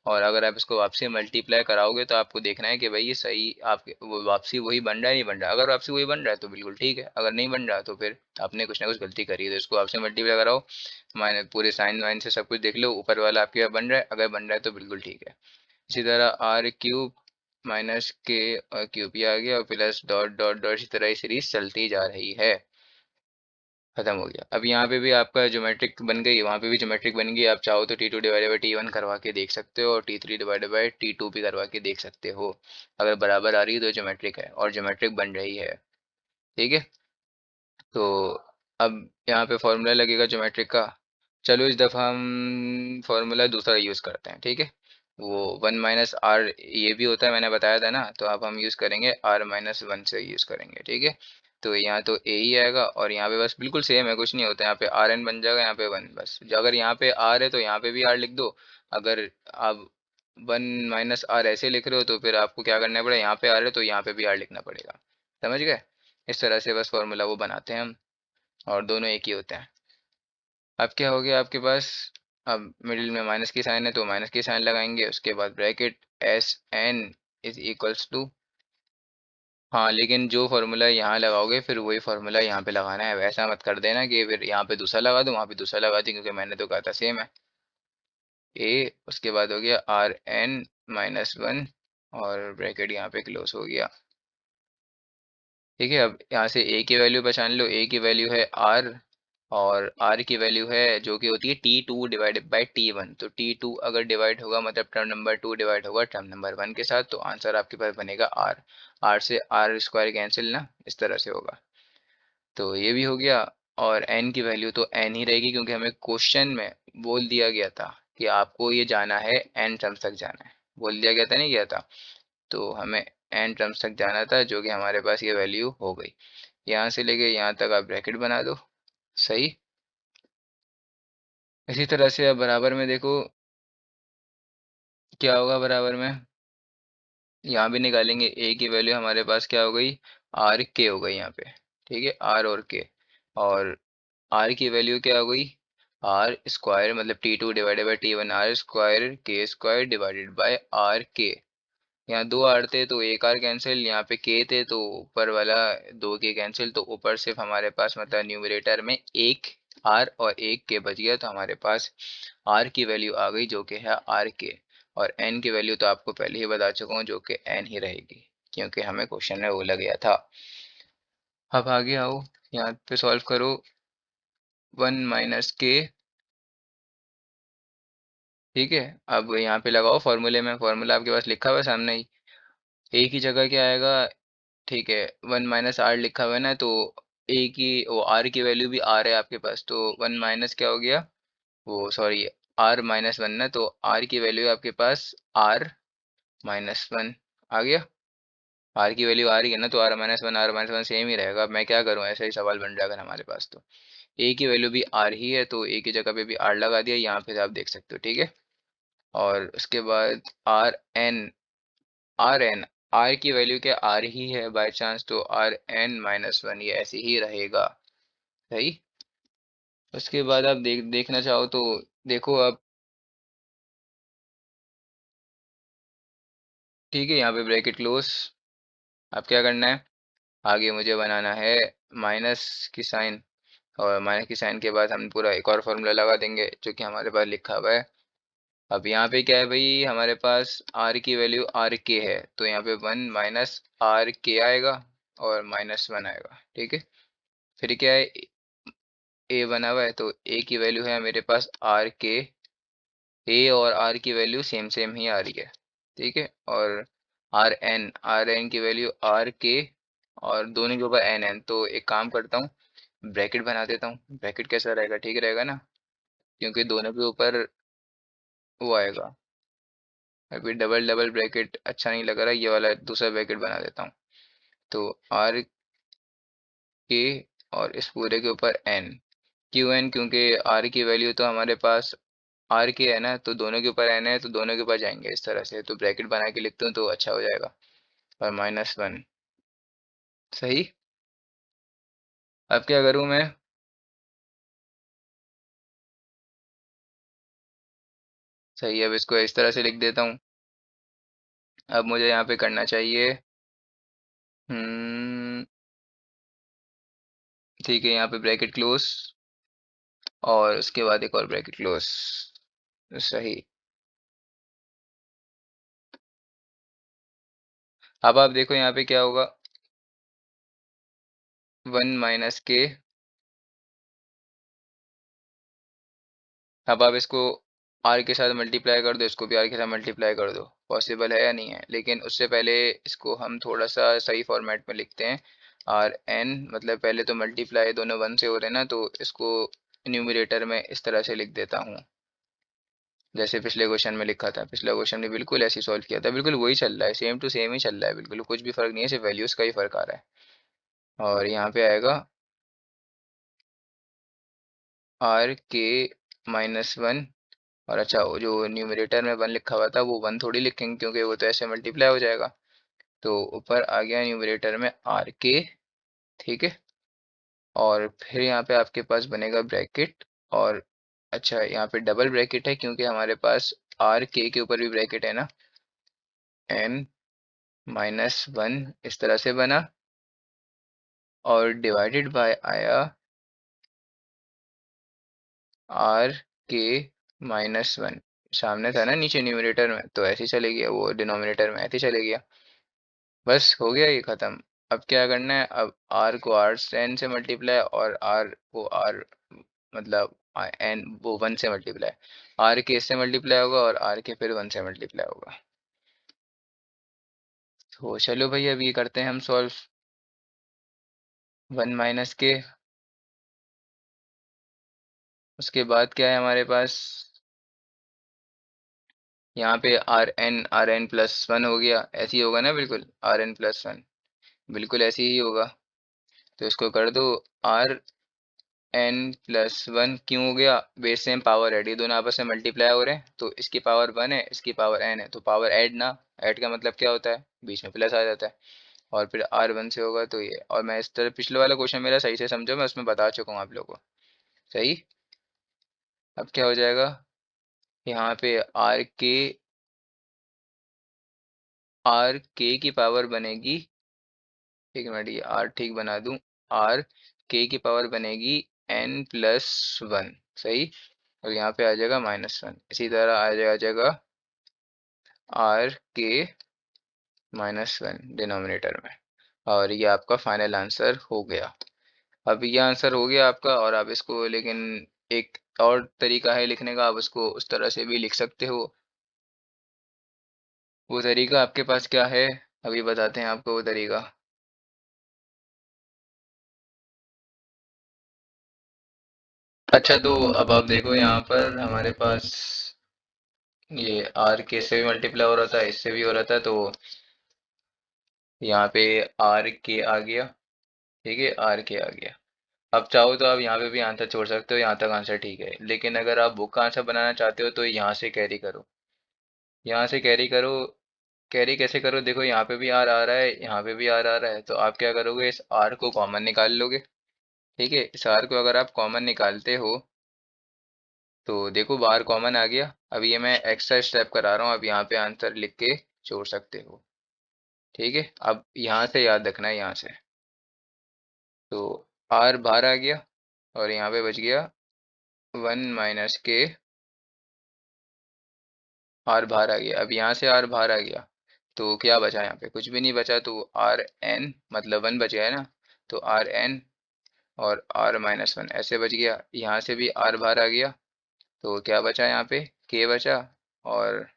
और अगर आप इसको वापसी मल्टीप्लाई कराओगे तो आपको देखना है कि भाई ये सही आपके वो वापसी वही बन रहा है नहीं बन रहा है। अगर वापसी वही बन रहा है तो बिल्कुल ठीक है, अगर नहीं बन रहा तो फिर आपने कुछ ना कुछ गलती करी है। तो इसको आपसे मल्टीप्लाई कराओ, माइनस पूरे साइन वाइन से सब कुछ देख लो, ऊपर वाला आपके यहाँ बन रहा है, अगर बन रहा है तो बिल्कुल ठीक है। इसी तरह r³ माइनस के और क्यूब ही आ गया और प्लस डॉट डॉट डॉट इसी तरह ये सीरीज चलती जा रही है। खत्म हो गया। अब यहाँ पे भी आपका ज्योमेट्रिक बन गई, वहाँ पे भी ज्योमेट्रिक बन गई। आप चाहो तो T2 डिवाइडेड बाई T1 करवा के देख सकते हो और T3 डिवाइडेड बाई T2 भी करवा के देख सकते हो। अगर बराबर आ रही है तो ज्योमेट्रिक है और ज्योमेट्रिक बन रही है। ठीक है। तो अब यहाँ पे फॉर्मूला लगेगा ज्योमेट्रिक का। चलो इस दफ़ा हम फॉर्मूला दूसरा यूज़ करते हैं, ठीक है। वो 1 - r ये भी होता है, मैंने बताया था ना, तो अब हम यूज़ करेंगे r - 1 से यूज़ करेंगे, ठीक है। तो यहाँ तो a ही आएगा और यहाँ पे बस बिल्कुल सेम है, कुछ नहीं होता है। यहाँ पे rn बन जाएगा, यहाँ पे 1 बस। अगर यहाँ पे r है तो यहाँ पे भी r लिख दो। अगर आप 1 - r ऐसे लिख रहे हो तो फिर आपको क्या करना पड़ेगा, यहाँ पे r है तो यहाँ पे भी r लिखना पड़ेगा। समझ गए। इस तरह से बस फॉर्मूला वो बनाते हैं हम, और दोनों एक ही होते हैं। अब क्या हो गया आपके पास, अब मिडिल में माइनस की साइन है तो माइनस की साइन लगाएंगे, उसके बाद bracket SN is equals to, हाँ लेकिन जो फार्मूला यहाँ लगाओगे फिर वही फार्मूला यहाँ पे लगाना है। वैसा मत कर देना कि फिर यहाँ पे दूसरा लगा दो वहाँ पे दूसरा लगा दी, क्योंकि मैंने तो कहा था सेम है। उसके बाद हो गया RN - 1 और ब्रैकेट यहाँ पे क्लोज हो गया। ठीक है। अब यहाँ से a की वैल्यू पहचान लो, a की वैल्यू है r और r की वैल्यू है जो कि होती है T2 डिवाइडेड बाई T1। तो T2 अगर डिवाइड होगा मतलब टर्म नंबर 2 डिवाइड होगा टर्म नंबर 1 के साथ, तो आंसर आपके पास बनेगा r। r से r² कैंसिल ना, इस तरह से होगा। तो ये भी हो गया। और n की वैल्यू तो n ही रहेगी क्योंकि हमें क्वेश्चन में बोल दिया गया था कि आपको ये जाना है n टर्म्स तक जाना है, बोल दिया गया था नहीं गया था। तो हमें n टर्म्स तक जाना था जो कि हमारे पास ये वैल्यू हो गई। यहाँ से लेके यहाँ तक आप ब्रैकेट बना दो। सही। इसी तरह से अब बराबर में देखो क्या होगा, बराबर में यहाँ भी निकालेंगे। a की वैल्यू हमारे पास क्या हो गई, RK हो गई यहाँ पे। ठीक है, R और K। और R की वैल्यू क्या हो गई, r² मतलब T2 divided by T1 r² k² divided by RK। यहाँ दो आर थे तो एक आर कैंसिल, यहाँ पे के थे तो ऊपर वाला दो के कैंसिल, तो ऊपर सिर्फ हमारे पास मतलब न्यूमरेटर में एक आर और एक के बच गया, तो हमारे पास आर की वैल्यू आ गई जो कि है आर के, और एन की वैल्यू तो आपको पहले ही बता चुका हूँ जो कि एन ही रहेगी, क्योंकि हमें क्वेश्चन में बोला गया था। अब आगे आओ, यहाँ पे सॉल्व करो। 1 - के, ठीक है। अब यहाँ पे लगाओ फॉर्मूले में, फॉर्मूला आपके पास लिखा हुआ है सामने ही। ए की जगह क्या आएगा, ठीक है, 1 - आर लिखा हुआ है ना, तो ए की वो आर की वैल्यू भी आर है आपके पास, तो 1 - क्या हो गया, वो सॉरी, R - 1 ना, तो आर की वैल्यू आपके पास R - 1 आ गया। आर की वैल्यू आ रही है ना, तो R - 1 सेम ही रहेगा। अब मैं क्या करूँ, ऐसा ही सवाल बन जाएगा हमारे पास। तो ए की वैल्यू भी आर ही है, तो ए की जगह पे भी आर लगा दिया, यहाँ पे आप देख सकते हो, ठीक है। और उसके बाद आर एन आर की वैल्यू क्या आर ही है बाय चांस, तो R n - 1 ये ऐसे ही रहेगा, सही। उसके बाद आप देखना चाहो तो देखो आप, ठीक है, यहाँ पे ब्रैकेट क्लोज। अब क्या करना है, आगे मुझे बनाना है माइनस की साइन, और माइनस की साइन के बाद हम पूरा एक और फार्मूला लगा देंगे जो कि हमारे पास लिखा हुआ है। अब यहाँ पे क्या है भाई, हमारे पास आर की वैल्यू आर के है, तो यहाँ पे 1 - आर के आएगा और -1 आएगा, ठीक है। फिर क्या है, ए बना हुआ है, तो ए की वैल्यू है मेरे पास आर के, ए और आर की वैल्यू सेम सेम ही आ रही है, ठीक है। और आर एन की वैल्यू आर के, और दोनों के ऊपर एन एन, तो एक काम करता हूँ, ब्रैकेट बना देता हूँ। ब्रैकेट कैसा रहेगा, ठीक रहेगा ना, क्योंकि दोनों के ऊपर वो आएगा। अभी डबल डबल ब्रैकेट अच्छा नहीं लग रहा, ये वाला दूसरा ब्रैकेट बना देता हूँ। तो आर के, और इस पूरे के ऊपर एन, क्यू एन, क्योंकि आर की वैल्यू तो हमारे पास आर के है ना, तो दोनों के ऊपर एन है, तो दोनों के ऊपर जाएंगे इस तरह से, तो ब्रैकेट बना के लिखता हूँ तो अच्छा हो जाएगा। और -1, सही। अब क्या करूँ मैं, सही, अब इसको इस तरह से लिख देता हूँ। अब मुझे यहाँ पे करना चाहिए, हम्म, ठीक है, यहाँ पे ब्रैकेट क्लोज, और उसके बाद एक और ब्रैकेट क्लोज, सही। अब आप देखो यहाँ पे क्या होगा, 1 - के, अब आप इसको आर के साथ मल्टीप्लाई कर दो, इसको भी आर के साथ मल्टीप्लाई कर दो, पॉसिबल है या नहीं है। लेकिन उससे पहले इसको हम थोड़ा सा सही फॉर्मेट में लिखते हैं। आर एन मतलब पहले तो मल्टीप्लाई दोनों 1 से हो रहे हैं ना, तो इसको न्यूमरेटर में इस तरह से लिख देता हूँ, जैसे पिछले क्वेश्चन में लिखा था। पिछले क्वेश्चन में बिल्कुल ऐसे सॉल्व किया था, बिल्कुल वही चल रहा है, सेम टू सेम ही चल रहा है, बिल्कुल कुछ भी फर्क नहीं है, सिर्फ वैल्यूज़ का ही फर्क आ रहा है। और यहाँ पे आएगा R k - 1, और अच्छा, वो जो न्यूमरेटर में 1 लिखा हुआ था वो 1 थोड़ी लिखेंगे, क्योंकि वो तो ऐसे मल्टीप्लाई हो जाएगा। तो ऊपर आ गया न्यूमरेटर में आर के, ठीक है। और फिर यहाँ पे आपके पास बनेगा ब्रैकेट, और अच्छा, यहाँ पे डबल ब्रैकेट है क्योंकि हमारे पास आर के ऊपर भी ब्रैकेट है ना, n - 1 इस तरह से बना, और डिवाइडेड बाय आया R k - 1, सामने था ना नीचे न्यूमरेटर में, तो ऐसे ही चले गया, वो डिनोमिनेटर में ऐसे ही चले गया। बस हो गया ये ख़त्म। अब क्या करना है, अब r को r10 से मल्टीप्लाई, और r को r मतलब n वो 1 से मल्टीप्लाई, r के इससे मल्टीप्लाई होगा, और r के फिर 1 से मल्टीप्लाई होगा। तो चलो भाई, अब ये करते हैं हम सॉल्व। 1 - के, उसके बाद क्या है हमारे पास, यहाँ पे आर एन प्लस 1 हो गया, ऐसे ही होगा ना, बिल्कुल Rn+1 बिल्कुल ऐसे ही होगा। तो इसको कर दो, Rn+1 क्यों हो गया, बेस सेम पावर ऐड, ये दोनों आपस में मल्टीप्लाई हो रहे हैं, तो इसकी पावर 1 है, इसकी पावर n है, तो पावर ऐड ना, ऐड का मतलब क्या होता है, बीच में प्लस आ जाता है। और फिर R1 से होगा तो ये, और मैं इस तरह पिछले वाला क्वेश्चन मेरा सही से समझो, मैं उसमें बता चुका हूँ आप लोगों को, सही। अब क्या हो जाएगा, यहाँ पे आर के की पावर बनेगी, एक मिनट, ये आर ठीक बना दूं, आर के की पावर बनेगी n+1, सही। और यहाँ पे आ जाएगा -1, इसी तरह आ जाएगा r(k−1) डिनोमिनेटर में। और ये आपका फाइनल आंसर हो गया। अब ये आंसर हो गया आपका, और आप इसको, लेकिन एक और तरीका है लिखने का, आप उसको उस तरह से भी लिख सकते हो। वो तरीका आपके पास क्या है, अभी बताते हैं आपको वो तरीका। अच्छा, तो अब आप देखो यहाँ पर हमारे पास ये आर के से भी मल्टीप्लाई हो रहा था, इससे भी हो रहा था, तो यहाँ पे आर के आ गया। ठीक है, आर के आ गया। अब चाहो तो आप यहाँ पे भी आंसर छोड़ सकते हो, यहाँ तक आंसर ठीक है। लेकिन अगर आप बुक का आंसर बनाना चाहते हो तो यहाँ से कैरी करो, यहाँ से कैरी करो। कैरी कैसे करो, देखो यहाँ पे भी आर आ रहा है, यहाँ पे भी आर आ रहा है, तो आप क्या करोगे, इस आर को कॉमन निकाल लोगे। ठीक है, इस आर को अगर आप कॉमन निकालते हो तो देखो बाहर कॉमन आ गया। अब ये मैं एक्स्ट्रा स्टेप करा रहा हूँ, अब यहाँ पे आंसर लिख के छोड़ सकते हो। ठीक है, अब यहाँ से याद रखना है, यहाँ से तो आर बाहर आ गया, और यहाँ पे बच गया 1 - के। आर बाहर आ गया, अब यहाँ से आर बाहर आ गया, तो क्या बचा, यहाँ पे कुछ भी नहीं बचा, तो आर एन मतलब 1 बच गया है ना। तो आर एन और r-1 ऐसे बच गया। यहाँ से भी r बाहर आ गया, तो क्या बचा यहाँ पे, k बचा। और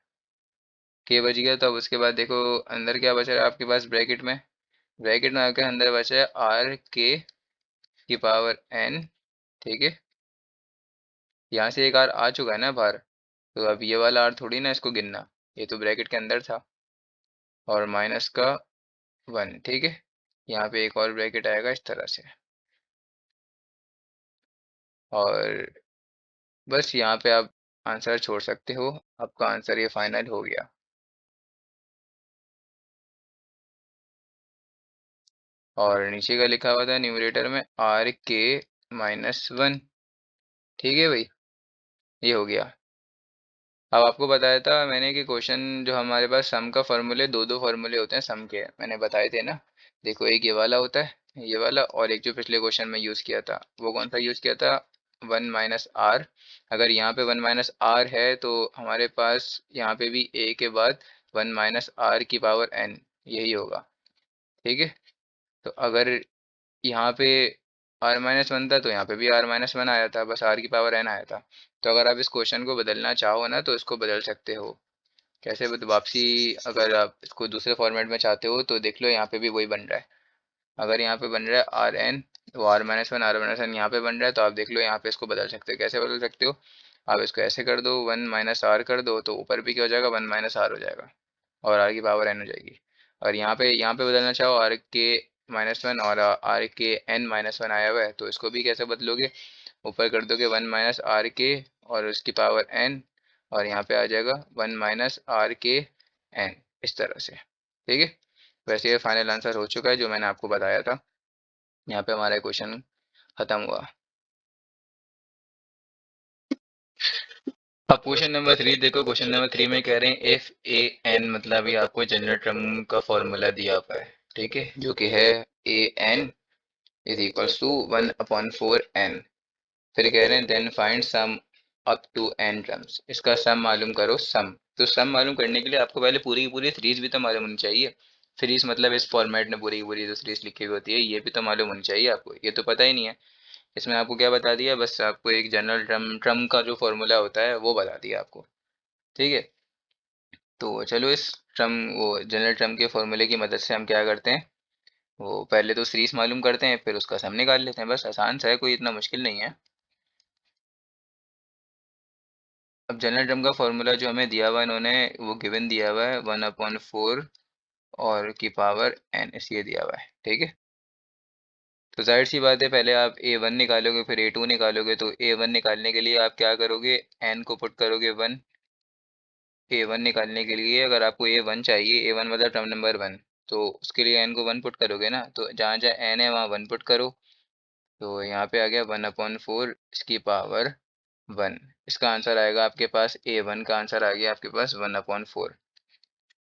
k बच गया, तो अब उसके बाद देखो अंदर क्या बचा है आपके पास, ब्रैकेट में आके अंदर बचा है r(k)n। ठीक है, यहाँ से एक r आ चुका है ना बाहर, तो अब ये वाला r थोड़ी ना इसको गिनना, ये तो ब्रैकेट के अंदर था। और -1, ठीक है। यहाँ पे एक और ब्रैकेट आएगा इस तरह से, और बस यहाँ पे आप आंसर छोड़ सकते हो। आपका आंसर ये फाइनल हो गया। और नीचे का लिखा हुआ था न्यूमरेटर में r(k−1). ठीक है भाई, ये हो गया। अब आपको बताया था मैंने कि क्वेश्चन जो हमारे पास सम का फॉर्मूले, दो फॉर्मूले होते हैं सम के, मैंने बताए थे ना। देखो एक ये वाला होता है, ये वाला, और एक जो पिछले क्वेश्चन में यूज़ किया था, वो कौन सा यूज़ किया था, 1 - r। अगर यहाँ पे 1 - r है तो हमारे पास यहाँ पे भी a के बाद 1 - r⁴n यही होगा। ठीक है, तो अगर यहाँ पे r-1 था तो यहाँ पे भी r-1 आया था, बस r⁴n आया था। तो अगर आप इस क्वेश्चन को बदलना चाहो ना तो इसको बदल सकते हो। कैसे वापसी, अगर आप इसको दूसरे फॉर्मेट में चाहते हो तो देख लो, यहाँ पे भी वही बन रहा है। अगर यहाँ पे बन रहा है rn, तो r-1 r-1 यहाँ पे बन रहा है, तो आप देख लो यहाँ पे इसको बदल सकते हो। कैसे बदल सकते हो, आप इसको ऐसे कर दो, 1 - r कर दो, तो ऊपर भी क्या हो जाएगा, 1 - r हो जाएगा, और r⁴n हो जाएगी। और यहाँ पे बदलना चाहो, r(k−1) और r(k_n−1) आया हुआ है, तो इसको भी कैसे बदलोगे, ऊपर कर दोगे 1 - r⁴ और उसकी पावर n, और यहाँ पे आ जाएगा 1 - r⁴n, इस तरह से। ठीक है, वैसे ये फाइनल आंसर हो चुका है जो मैंने आपको बताया था। यहाँ पे हमारा क्वेश्चन खत्म हुआ। अब क्वेश्चन नंबर 3 देखो, क्वेश्चन नंबर 3 में कह रहे हैं इफ ए एन, मतलब ये आपको जनरल टर्म का फॉर्मूला दिया हुआ है। ठीक है, जो कि है a n is equals to 1/4n। फिर कह रहे हैं then find sum up to n terms, इसका सम मालूम करो, सम। तो सम मालूम करने के लिए आपको पहले पूरी की पूरी सीरीज भी तो मालूम होनी चाहिए। सीरीज मतलब इस फॉर्मेट में पूरी की पूरी जो सीरीज लिखी हुई होती है, ये भी तो मालूम होनी चाहिए आपको, ये तो पता ही नहीं है। इसमें आपको क्या बता दिया, बस आपको एक जनरल टर्म का जो फॉर्मूला होता है वो बता दिया आपको। ठीक है, तो चलो इस टर्म, वो जनरल टर्म के फॉर्मूले की मदद से हम क्या करते हैं, वो पहले तो सीरीज मालूम करते हैं, फिर उसका सम निकाल लेते हैं। बस आसान सा है, कोई इतना मुश्किल नहीं है। अब जनरल टर्म का फॉर्मूला जो हमें दिया हुआ है इन्होंने, वो गिवन दिया हुआ है 1/4 और की पावर n, इसलिए दिया हुआ है। ठीक है, तो जाहिर सी बात है, पहले आप a1 निकालोगे, फिर a2 निकालोगे, तो a1 निकालने के लिए आप क्या करोगे, n को पुट करोगे 1। a1 निकालने के लिए अगर आपको a1 चाहिए, a1 मतलब टर्म नंबर 1, तो उसके लिए n को 1 पुट करोगे ना, तो जहाँ जहाँ n है वहाँ 1 पुट करो। तो यहाँ पे आ गया 1/4 इसकी पावर 1। इसका आंसर आएगा आपके पास, a1 का आंसर आ गया आपके पास 1/4।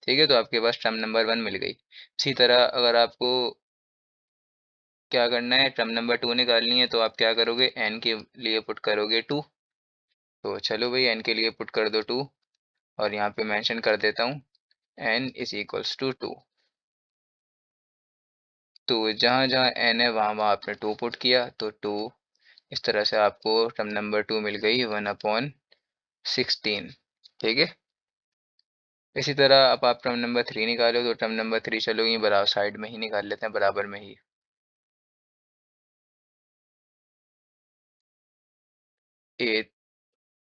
ठीक है, तो आपके पास टर्म नंबर 1 मिल गई। इसी तरह अगर आपको क्या करना है, टर्म नंबर 2 निकालनी है, तो आप क्या करोगे, n के लिए पुट करोगे 2। तो चलो भाई n के लिए पुट कर दो 2, और यहाँ पे मेंशन कर देता हूँ n इज इक्वल्स टू 2। तो जहाँ जहाँ n है वहाँ वहाँ आपने 2 पुट किया, तो 2, इस तरह से आपको टर्म नंबर 2 मिल गई 1/16। ठीक है। इसी तरह अब आप टर्म नंबर 3 निकालो, तो टर्म नंबर 3 चलो ये बराबर साइड में ही निकाल लेते हैं, बराबर में ही। ए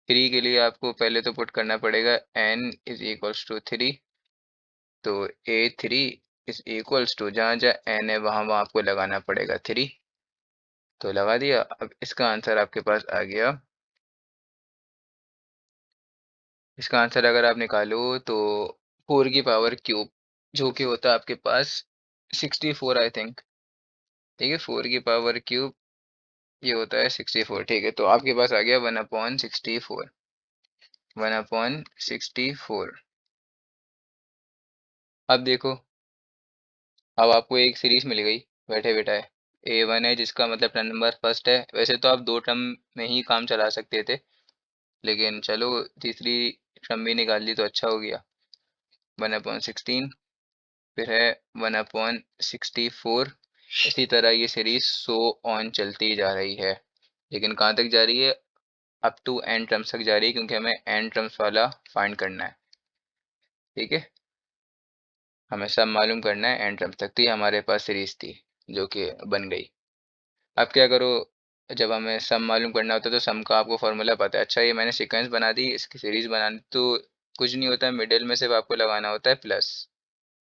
3 के लिए आपको पहले तो पुट करना पड़ेगा n इज इक्वल्स टू 3। तो A3 इज इक्वल्स टू, जहाँ जहाँ n है वहाँ वहाँ आपको लगाना पड़ेगा 3। तो लगा दिया। अब इसका आंसर आपके पास आ गया। इसका आंसर अगर आप निकालो तो 4 की पावर क्यूब, जो कि होता है आपके पास 64 आई थिंक। ठीक है, 4 की पावर क्यूब ये होता है 64। ठीक है, तो आपके पास आ गया 1/64। 1/64। अब देखो, अब आपको एक सीरीज मिल गई बैठे बैठाए। A1 है जिसका मतलब टर्म नंबर फर्स्ट है। वैसे तो आप 2 टर्म में ही काम चला सकते थे, लेकिन चलो तीसरी टर्म भी निकाल ली तो अच्छा हो गया। 1/16, फिर है 1/64। इसी तरह ये सीरीज सो ऑन चलती जा रही है, लेकिन कहाँ तक जा रही है, अप टू एन टर्म्स तक जा रही है, क्योंकि हमें एन टर्म्स वाला फाइंड करना है। ठीक है, हमें सब मालूम करना है एन टर्म्स तक। तो ये हमारे पास सीरीज थी जो कि बन गई। अब क्या करो, जब हमें सम मालूम करना होता है तो सम का आपको फॉर्मूला पता है। अच्छा, ये मैंने सीक्वेंस बना दी, इसकी सीरीज बनानी तो कुछ नहीं होता है, मिडिल में सिर्फ आपको लगाना होता है प्लस।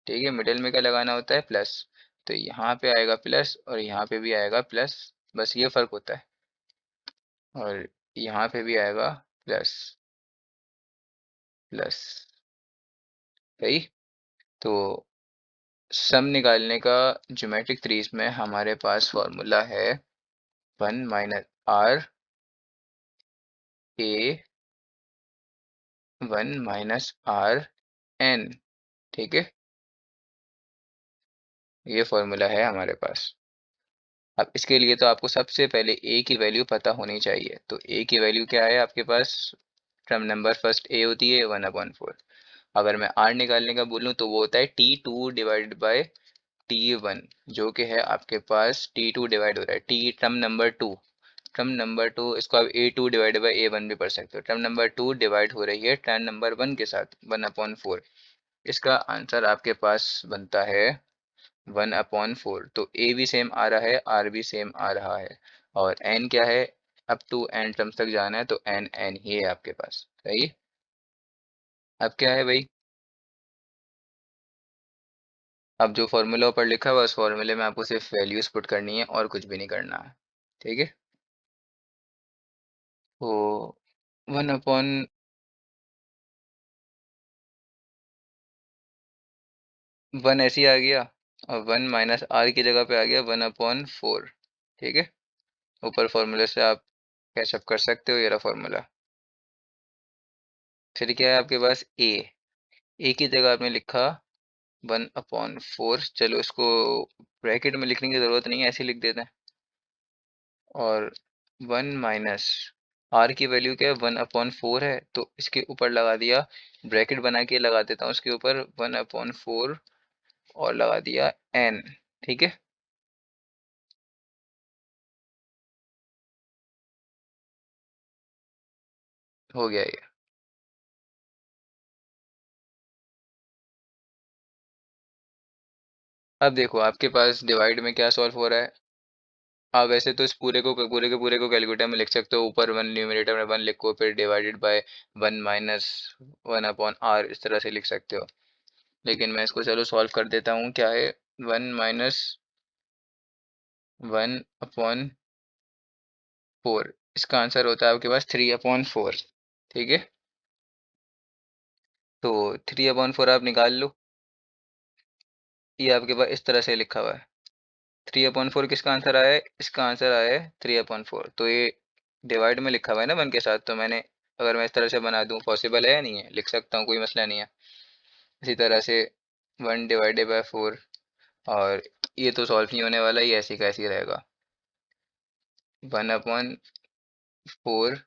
ठीक है, मिडिल में क्या लगाना होता है, प्लस। तो यहाँ पे आएगा प्लस और यहाँ पे भी आएगा प्लस, बस ये फर्क होता है। और यहाँ पे भी आएगा प्लस प्लस। सही। तो सम निकालने का ज्योमेट्रिक ट्रीज में हमारे पास फॉर्मूला है 1 - r a 1 - r n। ठीक है, ये फॉर्मूला है हमारे पास। अब इसके लिए तो आपको सबसे पहले ए की वैल्यू पता होनी चाहिए। तो ए की वैल्यू क्या है आपके पास, टर्म नंबर फर्स्ट ए होती है 1/4। अगर मैं आर निकालने का बोलूँ तो वो होता है T2 डिवाइडेड बाय T1, जो कि है आपके पास T2 डिवाइड हो रहा है T term number 2। Term number 2 इसको आप A2 डिवाइड बाय A1 भी पढ़ सकते हो। टर्म नंबर 2 डिवाइड हो रही है टर्म नंबर 1 के साथ 1/4। इसका आंसर आपके पास बनता है 1/4। तो ए भी सेम आ रहा है, आर भी सेम आ रहा है, और एन क्या है, अप टू एन टर्म्स तक जाना है, तो एन एन ही है आपके पास। सही। अब क्या है भाई, अब जो फॉर्मूला ऊपर लिखा हुआ है उस फॉर्मूले में आपको सिर्फ वैल्यूज पुट करनी है और कुछ भी नहीं करना है। ठीक है। तो 1/1 ऐसे ही आ गया, और 1 - r की जगह पे आ गया 1/4। ठीक है, ऊपर फॉर्मूले से आप कैचअप कर सकते हो, ये रहा फॉर्मूला। फिर क्या है आपके पास, ए की जगह आपने लिखा 1/4। चलो इसको ब्रैकेट में लिखने की ज़रूरत नहीं है, ऐसे ही लिख देते हैं। और 1 - r की वैल्यू क्या है, 1/4 है, तो इसके ऊपर लगा दिया, ब्रैकेट बना के लगा देता हूँ उसके ऊपर 1/4, और लगा दिया n। ठीक है, हो गया ये। अब देखो आपके पास डिवाइड में क्या सॉल्व हो रहा है। आप वैसे तो इस पूरे के पूरे को कैलकुलेटर में लिख सकते हो, ऊपर वन न्यूमरेटर में 1 लिखो, फिर डिवाइडेड बाय 1 - 1/r, इस तरह से लिख सकते हो। लेकिन मैं इसको चलो सॉल्व कर देता हूँ। क्या है, 1 - 1/4, इसका आंसर होता है आपके पास 3/4। ठीक है, तो 3/4 आप निकाल लो। ये आपके पास इस तरह से लिखा हुआ है। 3/4 किसका आंसर आया है, इसका आंसर आया है 3/4। तो ये डिवाइड में लिखा हुआ है ना 1 के साथ, तो मैंने, अगर मैं इस तरह से बना दूं, पॉसिबल है या नहीं है, लिख सकता हूँ, कोई मसला नहीं है। इसी तरह से 1/4, और ये तो सॉल्व नहीं होने वाला, ये ऐसे का ऐसे ही रहेगा। 1/4,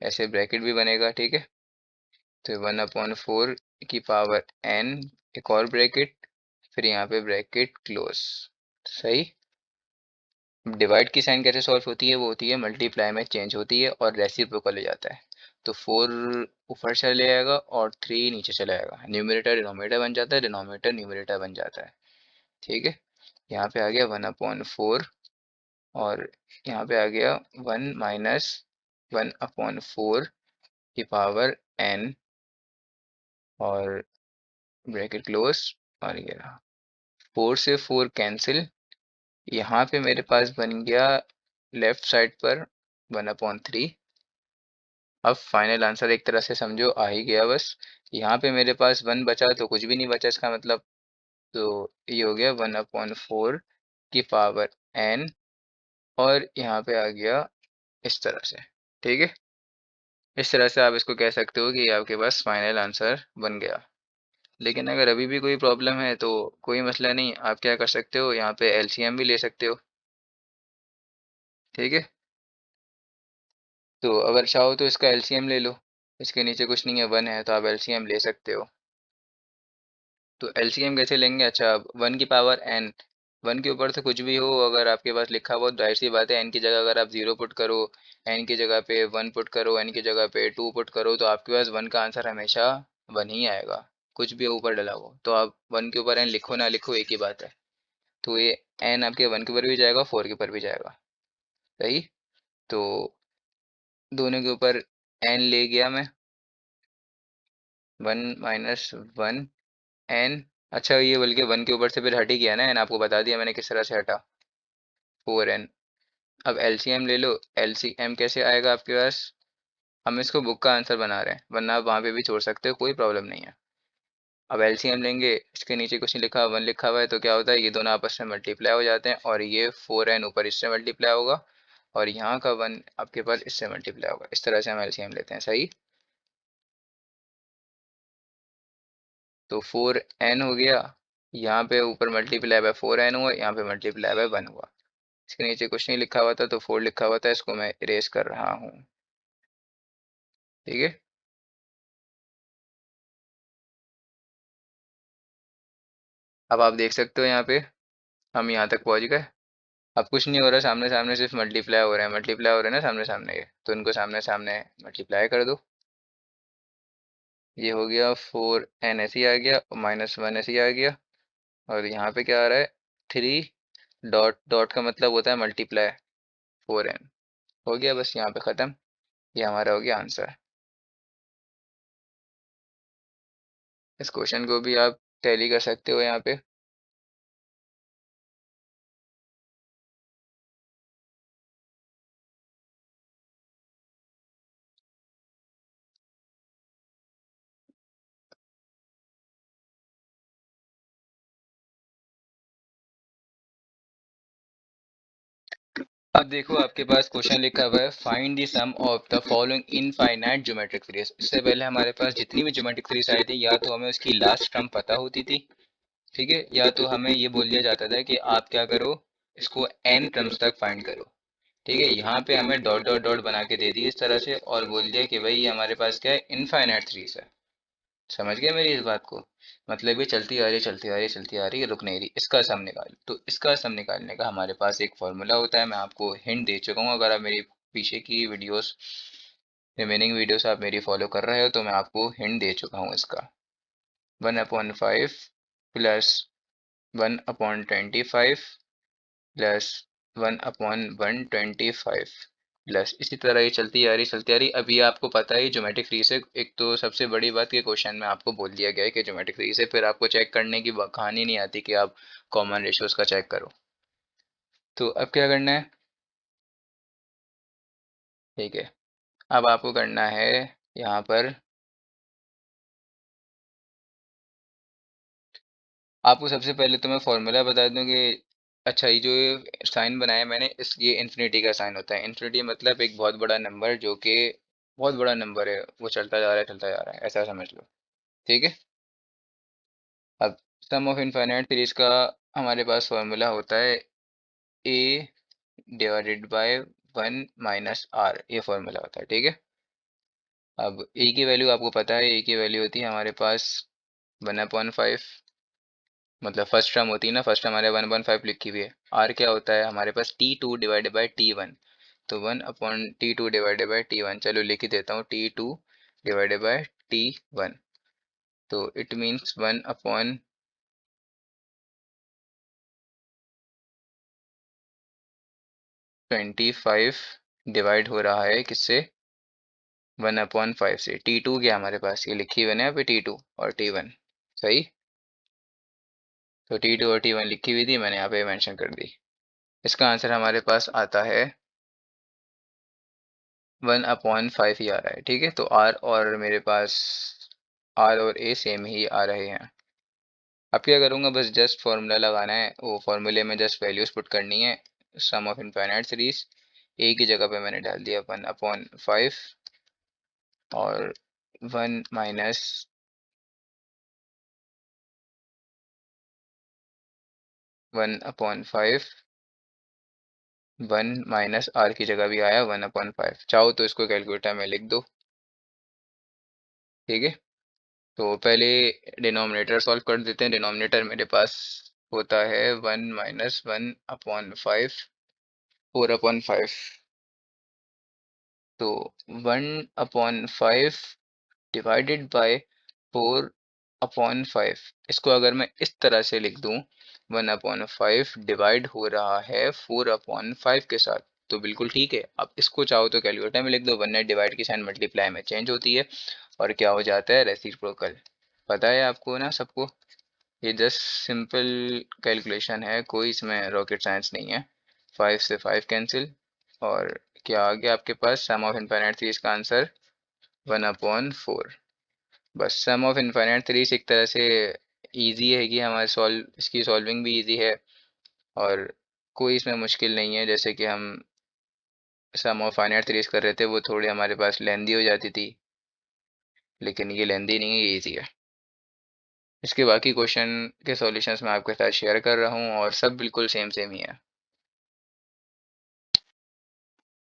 ऐसे ब्रैकेट भी बनेगा, ठीक है। तो 1/4 की पावर n, एक और ब्रैकेट, फिर यहाँ पे ब्रैकेट क्लोज। सही। डिवाइड की साइन कैसे सॉल्व होती है, वो होती है मल्टीप्लाई में चेंज होती है और रेसिप्रोकल हो जाता है। तो 4 ऊपर चले आएगा और 3 नीचे चला आएगा, न्यूमरेटर डिनोमिनेटर बन जाता है, डिनोमिनेटर न्यूमरेटर बन जाता है, ठीक है। यहाँ पे आ गया 1/4 और यहाँ पे आ गया 1 - 1/4 की पावर n और ब्रैकेट क्लोज। और ये रहा, 4 से 4 कैंसिल। यहाँ पे मेरे पास बन गया लेफ्ट साइड पर 1/3। अब फाइनल आंसर एक तरह से समझो आ ही गया बस। यहाँ पे मेरे पास 1 बचा तो कुछ भी नहीं बचा इसका मतलब। तो ये हो गया 1/4 की पावर n, और यहाँ पे आ गया इस तरह से, ठीक है। इस तरह से आप इसको कह सकते हो कि आपके पास फाइनल आंसर बन गया। लेकिन अगर अभी भी कोई प्रॉब्लम है तो कोई मसला नहीं, आप क्या कर सकते हो, यहाँ पे एलसीएम भी ले सकते हो, ठीक है। तो अगर चाहो तो इसका एलसीएम ले लो, इसके नीचे कुछ नहीं है, 1 है तो आप एलसीएम ले सकते हो। तो एलसीएम कैसे लेंगे, अच्छा 1 की पावर n, 1 के ऊपर से कुछ भी हो अगर आपके पास लिखा हुआ, जाहिर सी बात है n की जगह अगर आप 0 पुट करो, n की जगह पे 1 पुट करो, n की जगह पे 2 पुट करो, तो आपके पास 1 का आंसर हमेशा 1 ही आएगा, कुछ भी ऊपर डला हो। तो आप 1 के ऊपर n लिखो ना लिखो एक ही बात है। तो ये n आपके 1 के ऊपर भी जाएगा, 4 के ऊपर भी जाएगा, सही। तो दोनों के ऊपर n ले गया मैं, 1 - 1 n। अच्छा ये बल्कि 1 के ऊपर से फिर हट ही गया ना n, आपको बता दिया मैंने किस तरह से हटा, 4n। अब एलसीएम ले लो, एलसीएम कैसे आएगा आपके पास, हम इसको बुक का आंसर बना रहे हैं, वरना आप वहाँ पे भी छोड़ सकते हो, कोई प्रॉब्लम नहीं है। अब एलसीएम लेंगे, इसके नीचे कुछ नहीं लिखा, 1 लिखा हुआ है, तो क्या होता है ये दोनों आपस में मल्टीप्लाई हो जाते हैं, और ये 4n ऊपर इससे मल्टीप्लाई होगा, और यहाँ का 1 आपके पास इससे मल्टीप्लाई होगा। इस तरह से हम एलसीएम लेते हैं, सही। तो 4n हो गया, यहाँ पे ऊपर मल्टीप्लाई बाय 4n हुआ, यहाँ पे मल्टीप्लाई बाय 1 हुआ। इसके नीचे कुछ नहीं लिखा हुआ था तो 4 लिखा हुआ था, इसको मैं इरेज कर रहा हूँ, ठीक है। अब आप देख सकते हो यहाँ पे हम यहाँ तक पहुँच गए। अब कुछ नहीं हो रहा, सामने सामने सिर्फ मल्टीप्लाई हो रहे हैं, मल्टीप्लाई हो रहे हैं ना सामने सामने के, तो इनको सामने सामने मल्टीप्लाई कर दो। ये हो गया 4n ऐसे ही आ गया, -1 ऐसे ही आ गया, और यहाँ पे क्या आ रहा है, 3 डॉट डॉट का मतलब होता है मल्टीप्लाई, 4n हो गया, बस यहाँ पे ख़त्म। ये हमारा हो गया आंसर। इस क्वेश्चन को भी आप टैली कर सकते हो यहाँ पे। अब देखो आपके पास क्वेश्चन लिखा हुआ है, find the sum of the following infinite geometric series. इससे पहले हमारे पास जितनी भी ज्योमेट्रिक सीरीज आई थी, या तो हमें उसकी लास्ट टर्म पता होती थी, ठीक है, या तो हमें ये बोल दिया जाता था कि आप क्या करो, इसको n टर्म्स तक फाइंड करो, ठीक है। यहाँ पे हमें डॉट डॉट डॉट बना के दे दी इस तरह से, और बोल दिया कि भाई ये हमारे पास क्या है, इनफाइनाइट सीरीज है। समझ गए मेरी इस बात को, मतलब ये चलती आ रही चलती आ रही चलती आ रही है, रुक नहीं रही। इसका सम निकाल, तो इसका सम निकालने का हमारे पास एक फॉर्मूला होता है, मैं आपको हिंट दे चुका हूँ, अगर आप मेरी पीछे की वीडियोस, रिमेनिंग वीडियोस आप मेरी फॉलो कर रहे हो तो मैं आपको हिंट दे चुका हूँ इसका। 1/5 प्लस 1/25 प्लस 1/125 प्लस, इसी तरह ये चलती आ रही। अभी आपको पता है ज्योमेट्रिक थ्री से, एक तो सबसे बड़ी बात कि क्वेश्चन में आपको बोल दिया गया है कि ज्योमेट्रिक थ्री से फिर आपको चेक करने की कहानी नहीं आती कि आप कॉमन रेशियोज का चेक करो। तो अब क्या करना है, ठीक है, अब आपको करना है यहाँ पर, आपको सबसे पहले तो मैं फॉर्मूला बता दूं कि, अच्छा ये जो साइन बनाया मैंने, इस ये इन्फिनिटी का साइन होता है। इन्फिनिटी मतलब एक बहुत बड़ा नंबर, जो कि बहुत बड़ा नंबर है, वो चलता जा रहा है चलता जा रहा है, ऐसा समझ लो, ठीक है। अब सम ऑफ इनफाइनाइट सीरीज का हमारे पास फॉर्मूला होता है ए डिवाइडेड बाय 1 - r, ये फॉर्मूला होता है, ठीक है। अब ए की वैल्यू आपको पता है, ए की वैल्यू होती है हमारे पास 1/5, मतलब फर्स्ट टर्म होती है ना, फर्स्ट टर्म हमारे 1/5 लिखी हुई है। आर क्या होता है हमारे पास T2 डिवाइडेड बाई T1, तो 1/T2 डिवाइडेड बाई T1, चलो लिख ही देता हूँ T2 डिवाइडेड बाई T1, तो इट मीन्स 1/25 डिवाइड हो रहा है किससे, 1/5 से। T2 क्या हमारे पास, ये लिखी हुई है ना यहाँ पे T2 और T1, सही। तो T2 और T1 लिखी हुई थी, मैंने यहाँ पे मेंशन कर दी। इसका आंसर हमारे पास आता है 1/5 ही आ रहा है, ठीक है। तो आर और मेरे पास आर और ए सेम ही आ रहे हैं। अब क्या करूँगा, बस जस्ट फार्मूला लगाना है, वो फार्मूले में जस्ट वैल्यूज पुट करनी है। सम ऑफ इनफाइनाइट सीरीज ए की जगह पे मैंने डाल दिया 1/5 और 1 माइनस 1/5, 1 - r की जगह भी आया 1/5। चाहो तो इसको कैलकुलेटर में लिख दो, ठीक है। तो पहले डिनोमिनेटर सॉल्व कर देते हैं। डिनोमिनेटर मेरे पास होता है 1 - 1/5, 4/5, तो 1/5 डिवाइडेड बाय 4/5। इसको अगर मैं इस तरह से लिख दूं, 1/5 डिवाइड हो रहा है 4/5 के साथ, तो बिल्कुल ठीक है। अब इसको चाहो तो कैलकुलेटर में लिख दो, वरना डिवाइड की साइन मल्टीप्लाई में चेंज होती है और क्या हो जाता है, रेसिप्रोकल। पता है आपको ना सबको, ये जस्ट सिंपल कैलकुलेशन है, कोई इसमें रॉकेट साइंस नहीं है। 5 से 5 कैंसिल, और क्या आ गया आपके पास, सम ऑफ इनफाइनाइट सीरीज का आंसर 1/4। बस सम ऑफ इनफाइनाइट सीरीज एक तरह से इजी है कि हमारे सॉल्व, इसकी सॉल्विंग भी इजी है और कोई इसमें मुश्किल नहीं है। जैसे कि हम सम ऑफ फाइनाइट सीरीज कर रहे थे, वो थोड़ी हमारे पास लेंदी हो जाती थी, लेकिन ये लेंदी नहीं है, ये इजी है। इसके बाकी क्वेश्चन के सॉल्यूशंस मैं आपके साथ शेयर कर रहा हूँ और सब बिल्कुल सेम सेम ही है।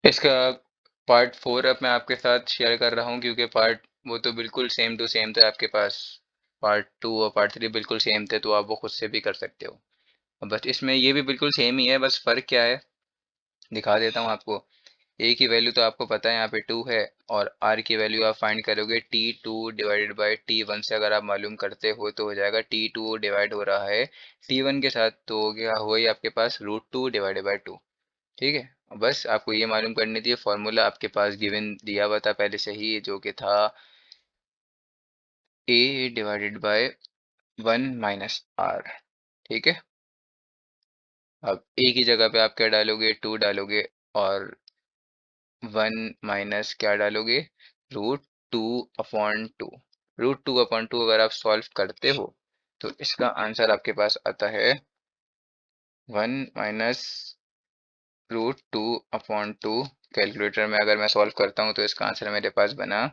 इसका पार्ट 4 अब मैं आपके साथ शेयर कर रहा हूँ, क्योंकि पार्ट वो तो बिल्कुल सेम टू सेम थे आपके पास। पार्ट 2 और पार्ट 3 बिल्कुल सेम थे, तो आप वो खुद से भी कर सकते हो। अब बस इसमें ये भी बिल्कुल सेम ही है, बस फ़र्क क्या है दिखा देता हूँ आपको। ए की वैल्यू तो आपको पता है यहाँ पे 2 है, और आर की वैल्यू आप फाइंड करोगे T2 डिवाइडेड बाय T1 से। अगर आप मालूम करते हो तो हो जाएगा T2 डिवाइड हो रहा है T1 के साथ, तो हो गया हो ही आपके पास √2 डिवाइडेड बाय 2, ठीक है। बस आपको ये मालूम करनी थी, फॉर्मूला आपके पास गिवन दिया हुआ था पहले से ही, जो कि था ए डिवाइडेड बाय 1 - r, ठीक है। अब ए की जगह पे आप क्या डालोगे, 2 डालोगे, और 1 - क्या डालोगे, √2/2। √2/2 अगर आप सॉल्व करते हो तो इसका आंसर आपके पास आता है 1 - √2/2। कैलकुलेटर में अगर मैं सॉल्व करता हूँ तो इसका आंसर मेरे पास बना,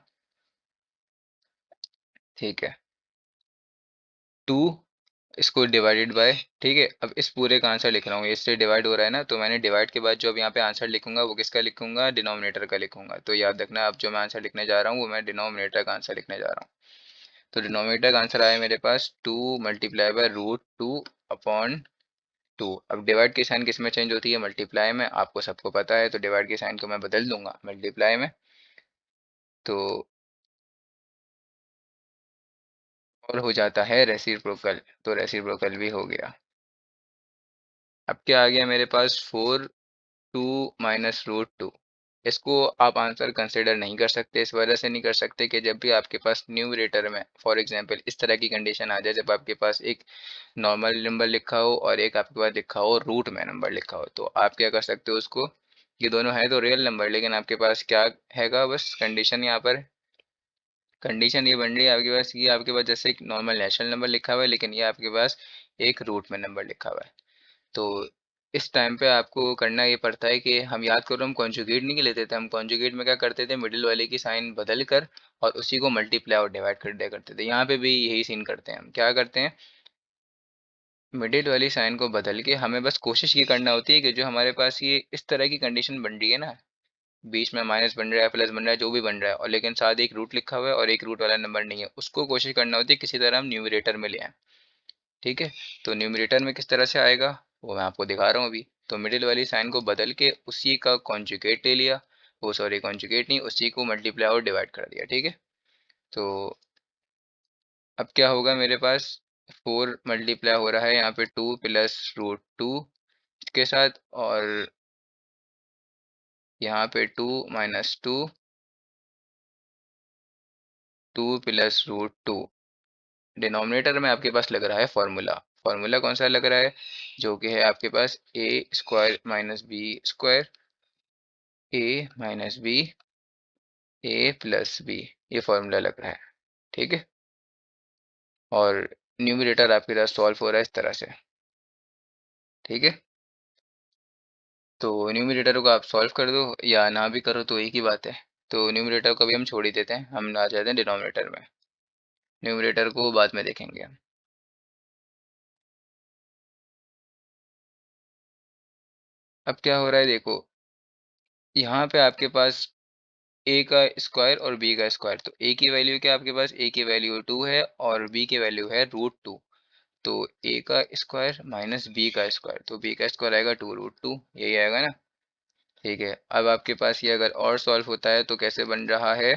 ठीक है, 2, इसको डिवाइडेड बाय, ठीक है। अब इस पूरे का आंसर लिख रहा हूँ, इससे डिवाइड हो रहा है ना, तो मैंने डिवाइड के बाद जो अब यहाँ पे आंसर लिखूंगा वो किसका लिखूंगा, डिनोमिनेटर का लिखूंगा। तो याद रखना, अब जो मैं आंसर लिखने जा रहा हूँ वो मैं डिनोमिनेटर का आंसर लिखने जा रहा हूँ। तो डिनोमिनेटर का आंसर आया मेरे पास 2 मल्टीप्लाई बाय √2/2। अब डिवाइड की साइन किस में चेंज होती है, मल्टीप्लाई में, आपको सबको पता है, तो डिवाइड की साइन को मैं बदल दूंगा मल्टीप्लाई में, तो और हो जाता है रेसिप्रोकल, तो रेसिप्रोकल भी हो गया। अब क्या आ गया मेरे पास, 2 माइनस √2। इसको आप आंसर कंसिडर नहीं कर सकते, इस वजह से नहीं कर सकते कि जब भी आपके पास न्यूमरेटर में फॉर एग्जांपल इस तरह की कंडीशन आ जाए, जब आपके पास एक नॉर्मल नंबर लिखा हो और एक आपके पास लिखा हो रूट में नंबर लिखा हो, तो आप क्या कर सकते हो उसको, ये दोनों है तो रियल नंबर, लेकिन आपके पास क्या हैगा, बस कंडीशन यहाँ पर, कंडीशन ये बन रही है आपके पास, ये आपके पास जैसे एक नॉर्मल नेचुरल नंबर लिखा हुआ है, लेकिन ये आपके पास एक रूट में नंबर लिखा हुआ है। तो इस टाइम पे आपको करना ये पड़ता है कि हम याद करो, हम कॉन्जुगेट नहीं लेते थे, हम कॉन्जुगेट में क्या करते थे, मिडिल वाले की साइन बदल कर और उसी को मल्टीप्लाई और डिवाइड कर दिया करते थे। यहाँ पे भी यही सीन करते हैं, हम क्या करते हैं, मिडिल वाली साइन को बदल के हमें बस कोशिश ये करना होती है कि जो हमारे पास ये इस तरह की कंडीशन बन रही है ना, बीच में माइनस बन रहा है, प्लस बन रहा है, जो भी बन रहा है, और लेकिन साथ एक रूट लिखा हुआ है और एक रूट वाला नंबर नहीं है, उसको कोशिश करना होती है किसी तरह हम न्यूमरेटर में ले आए। ठीक है, तो न्यूमरेटर में किस तरह से आएगा वो मैं आपको दिखा रहा हूँ अभी। तो मिडिल वाली साइन को बदल के उसी का कॉन्जुगेट ले लिया, वो सॉरी कॉन्जुगेट नहीं, उसी को मल्टीप्लाई और डिवाइड कर दिया। ठीक है, तो अब क्या होगा मेरे पास, 4 मल्टीप्लाई हो रहा है यहाँ पे 2 + √2 के साथ, और यहाँ पे 2 - 2, 2 + √2। डिनोमिनेटर में आपके पास लग रहा है फॉर्मूला। फॉर्मूला कौन सा लग रहा है, जो कि है आपके पास a² - b² a - b a + b, ये फॉर्मूला लग रहा है। ठीक है, और न्यूमरेटर आपके पास सॉल्व हो रहा है इस तरह से। ठीक है, तो न्यूमरेटर को आप सॉल्व कर दो या ना भी करो तो एक ही बात है। तो न्यूमरेटर को भी हम छोड़ ही देते हैं, हम आ जाते हैं डिनोमिनेटर में। न्यूमरेटर को बाद में देखेंगे हम। अब क्या हो रहा है देखो, यहाँ पे आपके पास ए का स्क्वायर और बी का स्क्वायर, तो ए की वैल्यू क्या, आपके पास ए की वैल्यू 2 है और बी की वैल्यू है √2। तो ए का स्क्वायर माइनस बी का स्क्वायर, तो बी का स्क्वायर आएगा 2√2, यही आएगा ना। ठीक है, अब आपके पास ये अगर और सॉल्व होता है तो कैसे बन रहा है,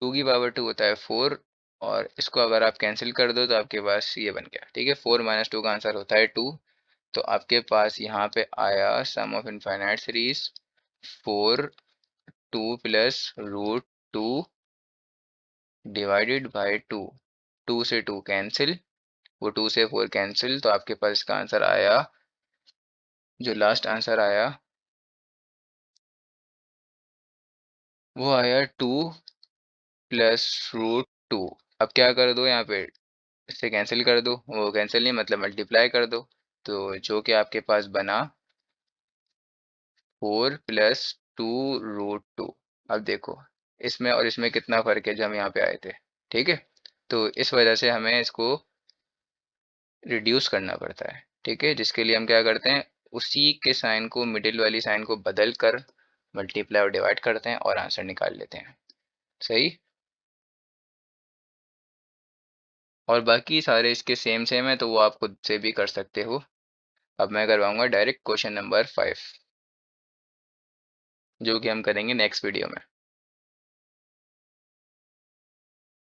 2 की पावर 2 होता है 4, और इसको अगर आप कैंसिल कर दो तो आपके पास ये बन गया। ठीक है, 4 - 2 का आंसर होता है 2। तो आपके पास यहाँ पे आया sum of infinite series 4, 2 + √2 divided by 2। 2 से 2 कैंसिल, वो 2 से 4 कैंसिल, तो आपके पास इसका आंसर आया, जो लास्ट आंसर आया वो आया 2 + √2। अब क्या कर दो यहाँ पे, इससे कैंसिल कर दो, वो कैंसिल नहीं मतलब मल्टीप्लाई कर दो, तो जो कि आपके पास बना 4 + 2√2। अब देखो, इसमें और इसमें कितना फ़र्क है जो हम यहाँ पे आए थे। ठीक है, तो इस वजह से हमें इसको रिड्यूस करना पड़ता है। ठीक है, जिसके लिए हम क्या करते हैं, उसी के साइन को, मिडिल वाली साइन को बदल कर मल्टीप्लाई और डिवाइड करते हैं और आंसर निकाल लेते हैं। सही, और बाकी सारे इसके सेम सेम है, तो वो आप खुद से भी कर सकते हो। अब मैं करवाऊंगा डायरेक्ट क्वेश्चन नंबर 5, जो कि हम करेंगे नेक्स्ट वीडियो में।